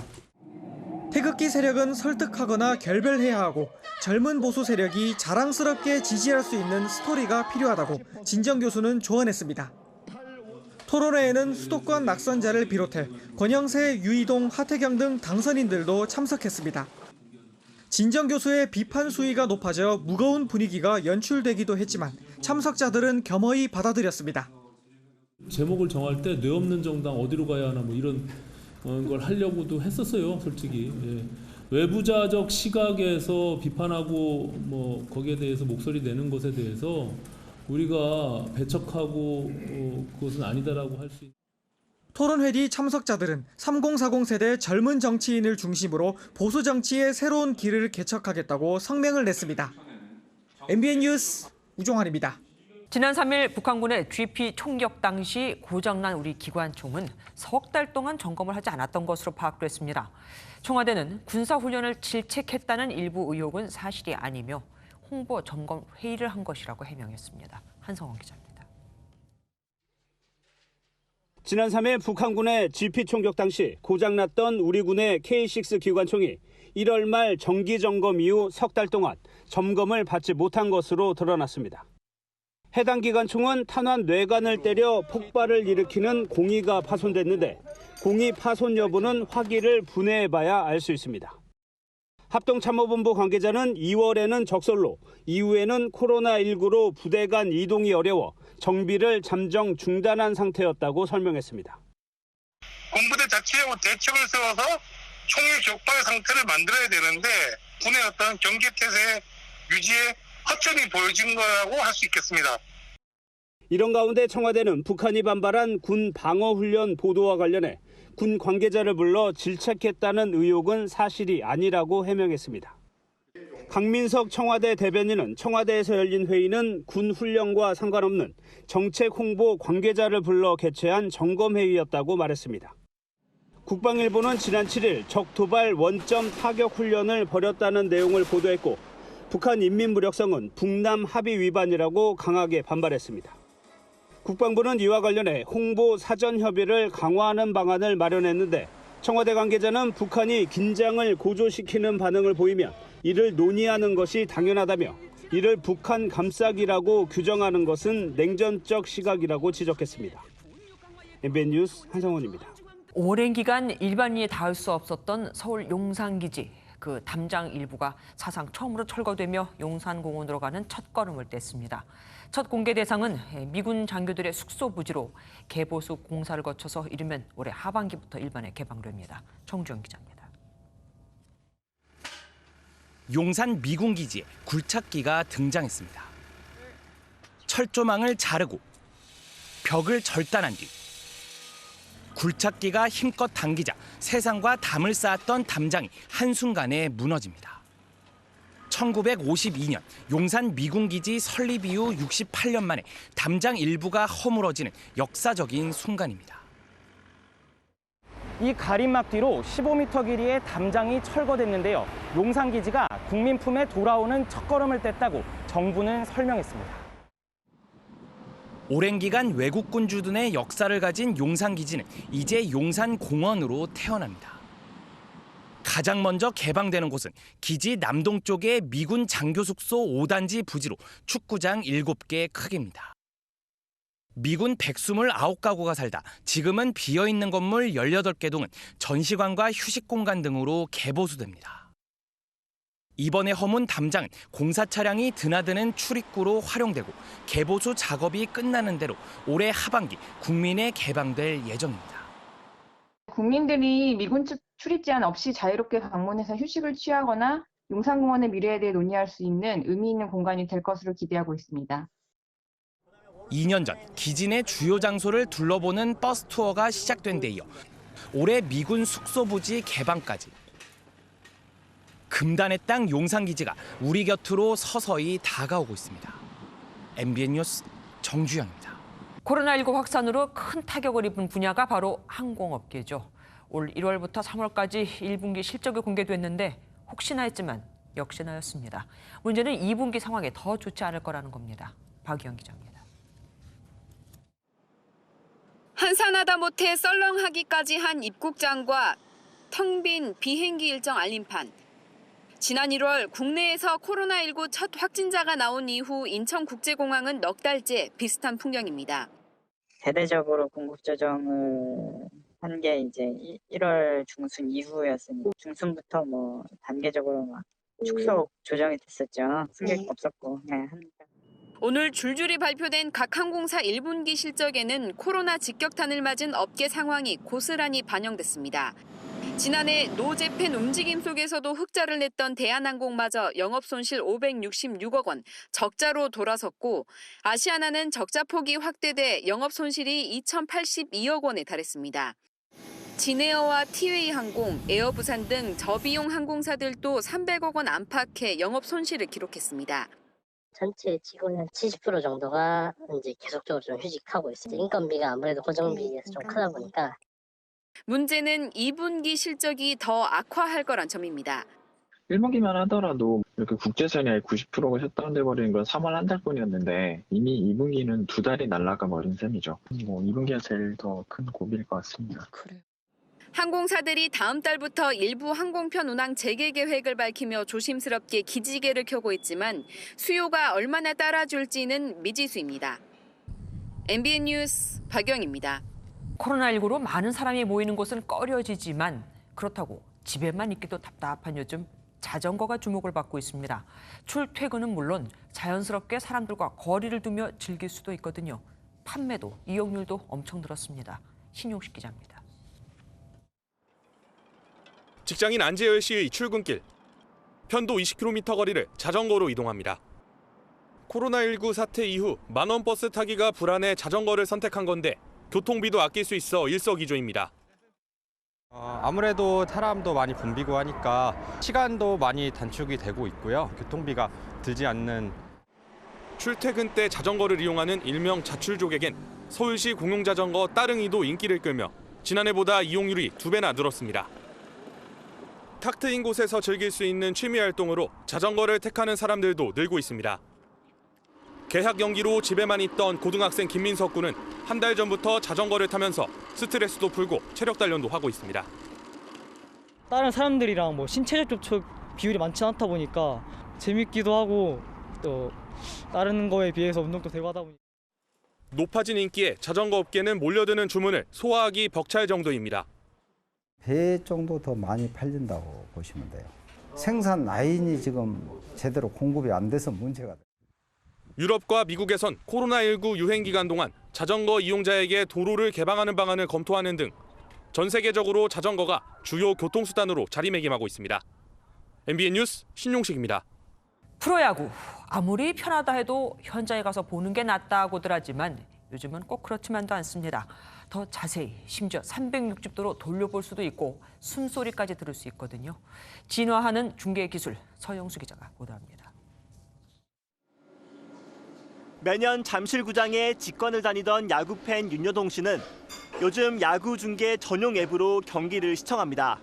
태극기 세력은 설득하거나 결별해야 하고 젊은 보수 세력이 자랑스럽게 지지할 수 있는 스토리가 필요하다고 진 전 교수는 조언했습니다. 토론회에는 수도권 낙선자를 비롯해 권영세, 유이동, 하태경 등 당선인들도 참석했습니다. 진정 교수의 비판 수위가 높아져 무거운 분위기가 연출되기도 했지만 참석자들은 겸허히 받아들였습니다. 제목을 정할 때 뇌 없는 정당 어디로 가야 하나 뭐 이런 걸 하려고도 했었어요, 솔직히. 예. 외부자적 시각에서 비판하고 뭐 거기에 대해서 목소리 내는 것에 대해서 우리가 배척하고 그것은 아니다라고 할 수 있는. 토론회 뒤 참석자들은 3040 세대 젊은 정치인을 중심으로 보수 정치의 새로운 길을 개척하겠다고 성명을 냈습니다. MBN 뉴스 우종환입니다. 지난 3일 북한군의 GP 총격 당시 고장난 우리 기관총은 석 달 동안 점검을 하지 않았던 것으로 파악됐습니다. 청와대는 군사훈련을 질책했다는 일부 의혹은 사실이 아니며 홍보 점검 회의를 한 것이라고 해명했습니다. 한성원 기자입니다. 지난 3일 북한군의 GP 총격 당시 고장났던 우리 군의 K6 기관총이 1월 말 정기 점검 이후 석 달 동안 점검을 받지 못한 것으로 드러났습니다. 해당 기관총은 탄환 뇌관을 때려 폭발을 일으키는 공이가 파손됐는데 공이 파손 여부는 화기를 분해해봐야 알 수 있습니다. 합동참모본부 관계자는 2월에는 적설로 이후에는 코로나19로 부대 간 이동이 어려워 정비를 잠정 중단한 상태였다고 설명했습니다. 군부대 자체의 대책을 세워서 총일 격발 상태를 만들어야 되는데 군의 어떤 경계태세 유지에 허점이 보여진 거라고 할 수 있겠습니다. 이런 가운데 청와대는 북한이 반발한 군 방어훈련 보도와 관련해 군 관계자를 불러 질책했다는 의혹은 사실이 아니라고 해명했습니다. 강민석 청와대 대변인은 청와대에서 열린 회의는 군 훈련과 상관없는 정책 홍보 관계자를 불러 개최한 점검회의였다고 말했습니다. 국방일보는 지난 7일 적도발 원점 타격 훈련을 벌였다는 내용을 보도했고 북한 인민무력성은 북남 합의 위반이라고 강하게 반발했습니다. 국방부는 이와 관련해 홍보 사전 협의를 강화하는 방안을 마련했는데 청와대 관계자는 북한이 긴장을 고조시키는 반응을 보이면 이를 논의하는 것이 당연하다며 이를 북한 감싸기라고 규정하는 것은 냉전적 시각이라고 지적했습니다. MBN 뉴스 한성원입니다. 오랜 기간 일반인이 닿을 수 없었던 서울 용산기지 그 담장 일부가 사상 처음으로 철거되며 용산공원으로 가는 첫걸음을 뗐습니다. 첫 공개 대상은 미군 장교들의 숙소 부지로 개보수 공사를 거쳐서 이르면 올해 하반기부터 일반에 개방됩니다. 정주영 기자입니다. 용산 미군 기지에 굴착기가 등장했습니다. 철조망을 자르고 벽을 절단한 뒤 굴착기가 힘껏 당기자 세상과 담을 쌓았던 담장이 한순간에 무너집니다. 1952년 용산 미군기지 설립 이후 68년 만에 담장 일부가 허물어지는 역사적인 순간입니다. 이 가림막 뒤로 15m 길이의 담장이 철거됐는데요. 용산기지가 국민 품에 돌아오는 첫걸음을 뗐다고 정부는 설명했습니다. 오랜 기간 외국군 주둔의 역사를 가진 용산기지는 이제 용산공원으로 태어납니다. 가장 먼저 개방되는 곳은 기지 남동쪽의 미군 장교 숙소 5단지 부지로 축구장 7개 크기입니다. 미군 129가구가 살다 지금은 비어있는 건물 18개 동은 전시관과 휴식 공간 등으로 개보수됩니다. 이번에 허문 담장은 공사 차량이 드나드는 출입구로 활용되고 개보수 작업이 끝나는 대로 올해 하반기 국민에 개방될 예정입니다. 국민들이 미군 출입 제한 없이 자유롭게 방문해서 휴식을 취하거나 용산공원의 미래에 대해 논의할 수 있는 의미 있는 공간이 될 것으로 기대하고 있습니다. 2년 전 기지 내 주요 장소를 둘러보는 버스 투어가 시작된 데 이어 올해 미군 숙소 부지 개방까지 금단의 땅 용산기지가 우리 곁으로 서서히 다가오고 있습니다. MBN 뉴스 정주영입니다. 코로나19 확산으로 큰 타격을 입은 분야가 바로 항공업계죠. 올 1월부터 3월까지 1분기 실적이 공개됐는데 혹시나 했지만 역시나였습니다. 문제는 2분기 상황이 더 좋지 않을 거라는 겁니다. 박희영 기자입니다. 한산하다 못해 썰렁하기까지 한 입국장과 텅 빈 비행기 일정 알림판. 지난 1월 국내에서 코로나19 첫 확진자가 나온 이후 인천국제공항은 넉 달째 비슷한 풍경입니다. 대대적으로 공급 조정을 한 게 이제 1월 중순 이후였습니다. 중순부터 단계적으로 축소 조정이 됐었죠. 승객 없었고. 네. 오늘 줄줄이 발표된 각 항공사 1분기 실적에는 코로나 직격탄을 맞은 업계 상황이 고스란히 반영됐습니다. 지난해 노재팬 움직임 속에서도 흑자를 냈던 대한항공마저 영업손실 566억 원, 적자로 돌아섰고 아시아나는 적자 폭이 확대돼 영업손실이 2,082억 원에 달했습니다. 진에어와 티웨이항공, 에어부산 등 저비용 항공사들도 300억 원 안팎의 영업손실을 기록했습니다. 전체 직원 한 70% 정도가 이제 계속적으로 좀 휴직하고 있어요. 인건비가 아무래도 고정비에서 좀 크다 보니까. 문제는 2분기 실적이 더 악화할 거란 점입니다. 1분기만 하더라도 이렇게 국제선이 아예 90%가 셧다운돼 버리는 건 3월 한 달뿐이었는데 이미 2분기는 2달이 날아가 버린 셈이죠. 2분기가 제일 더 큰 고비일 것 같습니다. 그래요. 항공사들이 다음 달부터 일부 항공편 운항 재개 계획을 밝히며 조심스럽게 기지개를 켜고 있지만 수요가 얼마나 따라줄지는 미지수입니다. MBN 뉴스 박영입니다. 코로나19로 많은 사람이 모이는 곳은 꺼려지지만 그렇다고 집에만 있기도 답답한 요즘 자전거가 주목을 받고 있습니다. 출퇴근은 물론 자연스럽게 사람들과 거리를 두며 즐길 수도 있거든요. 판매도 이용률도 엄청 늘었습니다. 신용식 기자입니다. 직장인 안재열 씨의 출근길. 편도 20km 거리를 자전거로 이동합니다. 코로나19 사태 이후 만원 버스 타기가 불안해 자전거를 선택한 건데 교통비도 아낄 수 있어 일석이조입니다. 아무래도 사람도 많이 붐비고 하니까 시간도 많이 단축이 되고 있고요. 교통비가 들지 않는. 출퇴근 때 자전거를 이용하는 일명 자출족에겐 서울시 공용자전거 따릉이도 인기를 끌며 지난해보다 이용률이 2배나 늘었습니다. 탁 트인 곳에서 즐길 수 있는 취미 활동으로 자전거를 택하는 사람들도 늘고 있습니다. 개학 연기로 집에만 있던 고등학생 김민석 군은 한 달 전부터 자전거를 타면서 스트레스도 풀고 체력 단련도 하고 있습니다. 다른 사람들이랑 신체적 접촉 비율이 많지 않다 보니까 재밌기도 하고 또 다른 거에 비해서 운동도 되고 하다 보니까. 높아진 인기에 자전거 업계는 몰려드는 주문을 소화하기 벅찰 정도입니다. 배 정도 더 많이 팔린다고 보시면 돼요. 생산 라인이 지금 제대로 공급이 안 돼서 문제가 돼요. 유럽과 미국에선 코로나19 유행 기간 동안 자전거 이용자에게 도로를 개방하는 방안을 검토하는 등 전 세계적으로 자전거가 주요 교통수단으로 자리매김하고 있습니다. MBN 뉴스 신용식입니다. 프로야구, 아무리 편하다 해도 현장에 가서 보는 게 낫다고들 하지만 요즘은 꼭 그렇지만도 않습니다. 더 자세히, 심지어 360도로 돌려볼 수도 있고 숨소리까지 들을 수 있거든요. 진화하는 중계기술, 서영수 기자가 보도합니다. 매년 잠실구장에 직관을 다니던 야구팬 윤여동 씨는 요즘 야구 중계 전용 앱으로 경기를 시청합니다.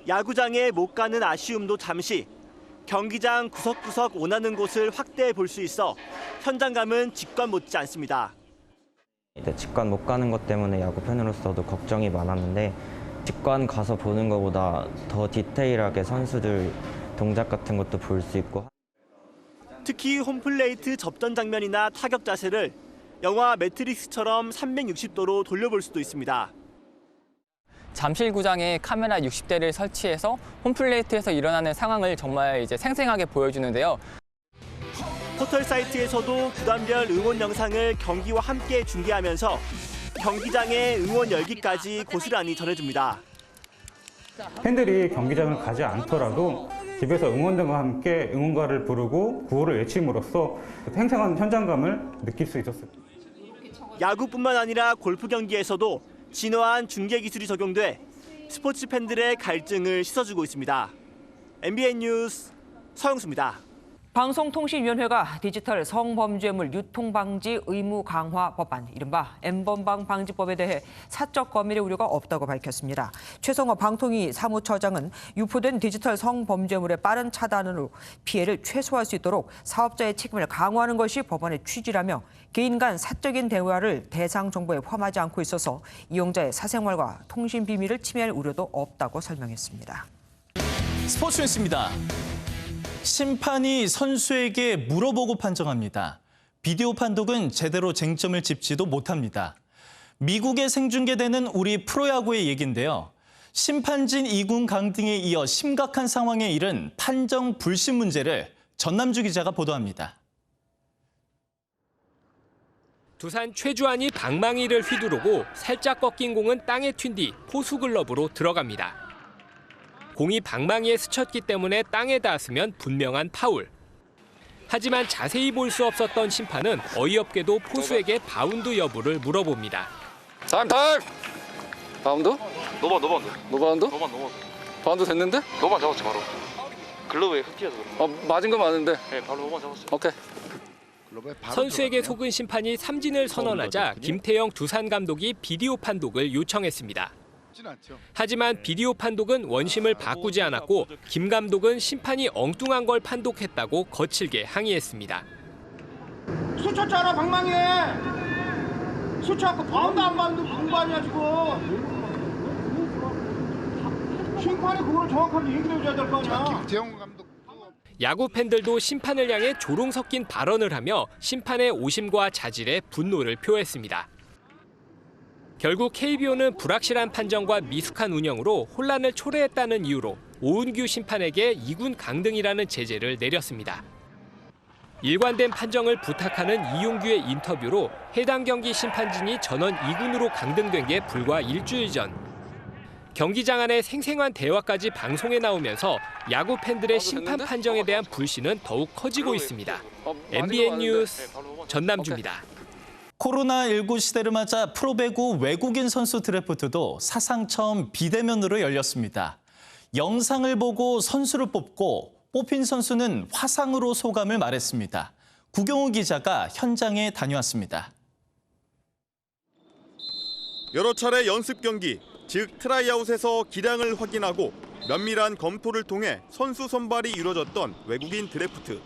야구장에 못 가는 아쉬움도 잠시, 경기장 구석구석 원하는 곳을 확대해 볼 수 있어 현장감은 직관 못지 않습니다. 직관 못 가는 것 때문에 야구 팬으로서도 걱정이 많았는데 직관 가서 보는 것보다 더 디테일하게 선수들 동작 같은 것도 볼 수 있고. 특히 홈플레이트 접전 장면이나 타격 자세를 영화 매트릭스처럼 360도로 돌려볼 수도 있습니다. 잠실구장에 카메라 60대를 설치해서 홈플레이트에서 일어나는 상황을 정말 생생하게 보여주는데요. 포털 사이트에서도 구단별 응원 영상을 경기와 함께 중계하면서 경기장의 응원 열기까지 고스란히 전해줍니다. 팬들이 경기장을 가지 않더라도 집에서 응원단과 함께 응원가를 부르고 구호를 외침으로써 생생한 현장감을 느낄 수 있었습니다. 야구뿐만 아니라 골프 경기에서도 진화한 중계 기술이 적용돼 스포츠 팬들의 갈증을 씻어주고 있습니다. MBN 뉴스 서영수입니다. 방송통신위원회가 디지털 성범죄물 유통방지 의무 강화 법안, 이른바 N번방 방지법에 대해 사적 검열의 우려가 없다고 밝혔습니다. 최성호 방통위 사무처장은 유포된 디지털 성범죄물의 빠른 차단으로 피해를 최소화할 수 있도록 사업자의 책임을 강화하는 것이 법안의 취지라며 개인 간 사적인 대화를 대상 정보에 포함하지 않고 있어서 이용자의 사생활과 통신 비밀을 침해할 우려도 없다고 설명했습니다. 스포츠 뉴스입니다. 심판이 선수에게 물어보고 판정합니다. 비디오 판독은 제대로 쟁점을 짚지도 못합니다. 미국에 생중계되는 우리 프로야구의 얘기인데요. 심판진 2군 강등에 이어 심각한 상황에 이른 판정 불신 문제를 전남주 기자가 보도합니다. 두산 최주환이 방망이를 휘두르고 살짝 꺾인 공은 땅에 튄 뒤 포수글러브로 들어갑니다. 공이 방망이에 스쳤기 때문에 땅에 닿았으면 분명한 파울. 하지만 자세히 볼 수 없었던 심판은 어이없게도 포수에게 바운드 여부를 물어봅니다. 타임! 바운드? 노바운드? 바운드 됐는데? 노반 잡았지 바로. 글러브에 흙 튀어서 그런 맞은 건 맞는데. 네, 바로 노반 잡았어. 오케이. 선수에게 속은 심판이 삼진을 선언하자 김태형 두산 감독이 비디오 판독을 요청했습니다. 하지만 비디오 판독은 원심을 바꾸지 않았고 김 감독은 심판이 엉뚱한 걸 판독했다고 거칠게 항의했습니다. 수쳤잖아 방망이에. 수쳤고 바운드 안 바운드 공반이야 지금. 심판이 그걸 정확하게 얘기를 해줘야 될 거 아니야. 김태형 감독. 야구 팬들도 심판을 향해 조롱 섞인 발언을 하며 심판의 오심과 자질에 분노를 표했습니다. 결국 KBO는 불확실한 판정과 미숙한 운영으로 혼란을 초래했다는 이유로 오은규 심판에게 2군 강등이라는 제재를 내렸습니다. 일관된 판정을 부탁하는 이용규의 인터뷰로 해당 경기 심판진이 전원 2군으로 강등된 게 불과 일주일 전. 경기장 안에 생생한 대화까지 방송에 나오면서 야구 팬들의 심판 판정에 대한 불신은 더욱 커지고 있습니다. MBN 뉴스 전남주입니다. 코로나19 시대를 맞아 프로배구 외국인 선수 드래프트도 사상 처음 비대면으로 열렸습니다. 영상을 보고 선수를 뽑고 뽑힌 선수는 화상으로 소감을 말했습니다. 구경호 기자가 현장에 다녀왔습니다. 여러 차례 연습 경기, 즉 트라이아웃에서 기량을 확인하고 면밀한 검토를 통해 선수 선발이 이루어졌던 외국인 드래프트.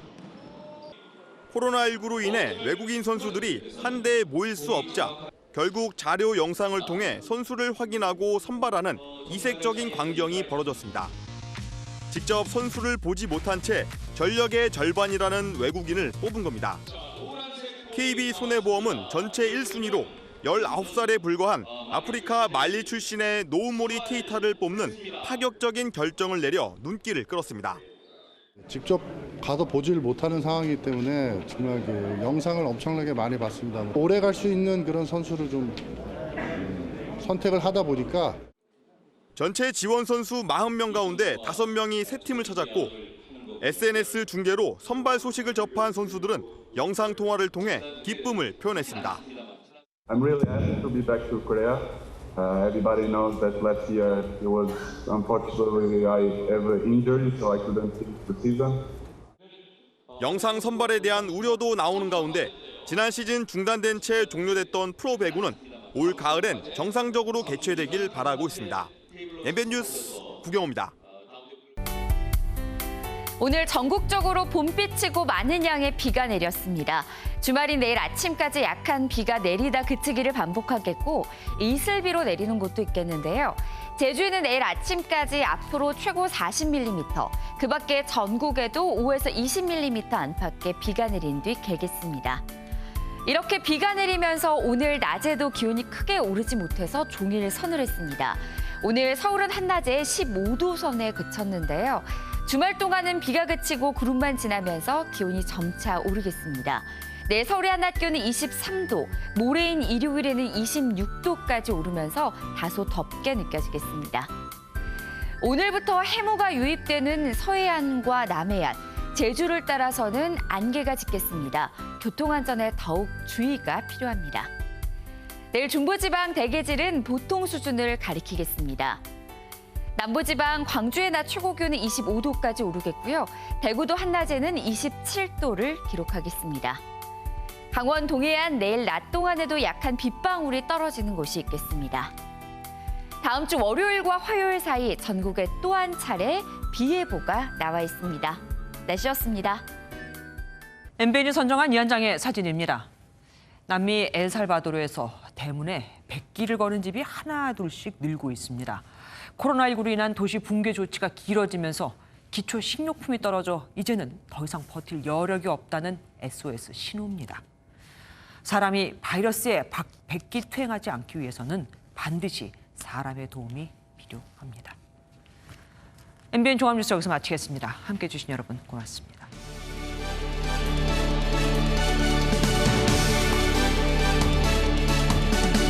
코로나19로 인해 외국인 선수들이 한데에 모일 수 없자 결국 자료 영상을 통해 선수를 확인하고 선발하는 이색적인 광경이 벌어졌습니다. 직접 선수를 보지 못한 채 전력의 절반이라는 외국인을 뽑은 겁니다. KB손해보험은 전체 1순위로 19살에 불과한 아프리카 말리 출신의 노우모리 케이타를 뽑는 파격적인 결정을 내려 눈길을 끌었습니다. 직접 가서 보지를 못하는 상황이기 때문에 정말 그 영상을 엄청나게 많이 봤습니다. 오래 갈 수 있는 그런 선수를 좀 선택을 하다 보니까 전체 지원 선수 40명 가운데 5명이 새 팀을 찾았고 SNS 중계로 선발 소식을 접한 선수들은 영상 통화를 통해 기쁨을 표현했습니다. I'm really happy to be back to Korea. Everybody knows that last year it was unfortunately I have an injury, so I couldn't finish the season. 영상 선발에 대한 우려도 나오는 가운데 지난 시즌 중단된 채 종료됐던 프로 배구는 올 가을엔 정상적으로 개최되길 바라고 있습니다. MBN 뉴스 구경호입니다. 오늘 전국적으로 봄비치고 많은 양의 비가 내렸습니다. 주말인 내일 아침까지 약한 비가 내리다 그치기를 반복하겠고 이슬비로 내리는 곳도 있겠는데요. 제주에는 내일 아침까지 앞으로 최고 40mm, 그 밖에 전국에도 5에서 20mm 안팎의 비가 내린 뒤 개겠습니다. 이렇게 비가 내리면서 오늘 낮에도 기온이 크게 오르지 못해서 종일 서늘했습니다. 오늘 서울은 한낮에 15도 선에 그쳤는데요. 주말 동안은 비가 그치고 구름만 지나면서 기온이 점차 오르겠습니다. 내일 서울의 한낮 기온은 23도, 모레인 일요일에는 26도까지 오르면서 다소 덥게 느껴지겠습니다. 오늘부터 해무가 유입되는 서해안과 남해안, 제주를 따라서는 안개가 짙겠습니다. 교통안전에 더욱 주의가 필요합니다. 내일 중부지방 대기질은 보통 수준을 가리키겠습니다. 남부지방 광주의 낮 최고 기온은 25도까지 오르겠고요. 대구도 한낮에는 27도를 기록하겠습니다. 강원 동해안 내일 낮 동안에도 약한 빗방울이 떨어지는 곳이 있겠습니다. 다음 주 월요일과 화요일 사이 전국에 또 한 차례 비 예보가 나와 있습니다. 날씨였습니다. MBN이 선정한 이 한 장의 사진입니다. 남미 엘살바도르에서 대문에 백기를 거는 집이 하나 둘씩 늘고 있습니다. 코로나19로 인한 도시 붕괴 조치가 길어지면서 기초 식료품이 떨어져 이제는 더 이상 버틸 여력이 없다는 SOS 신호입니다. 사람이 바이러스에 백기 투행하지 않기 위해서는 반드시 사람의 도움이 필요합니다. 하기로 합니다. MBN 종합뉴스 여기서 마치겠습니다. 함께해 주신 여러분 고맙습니다.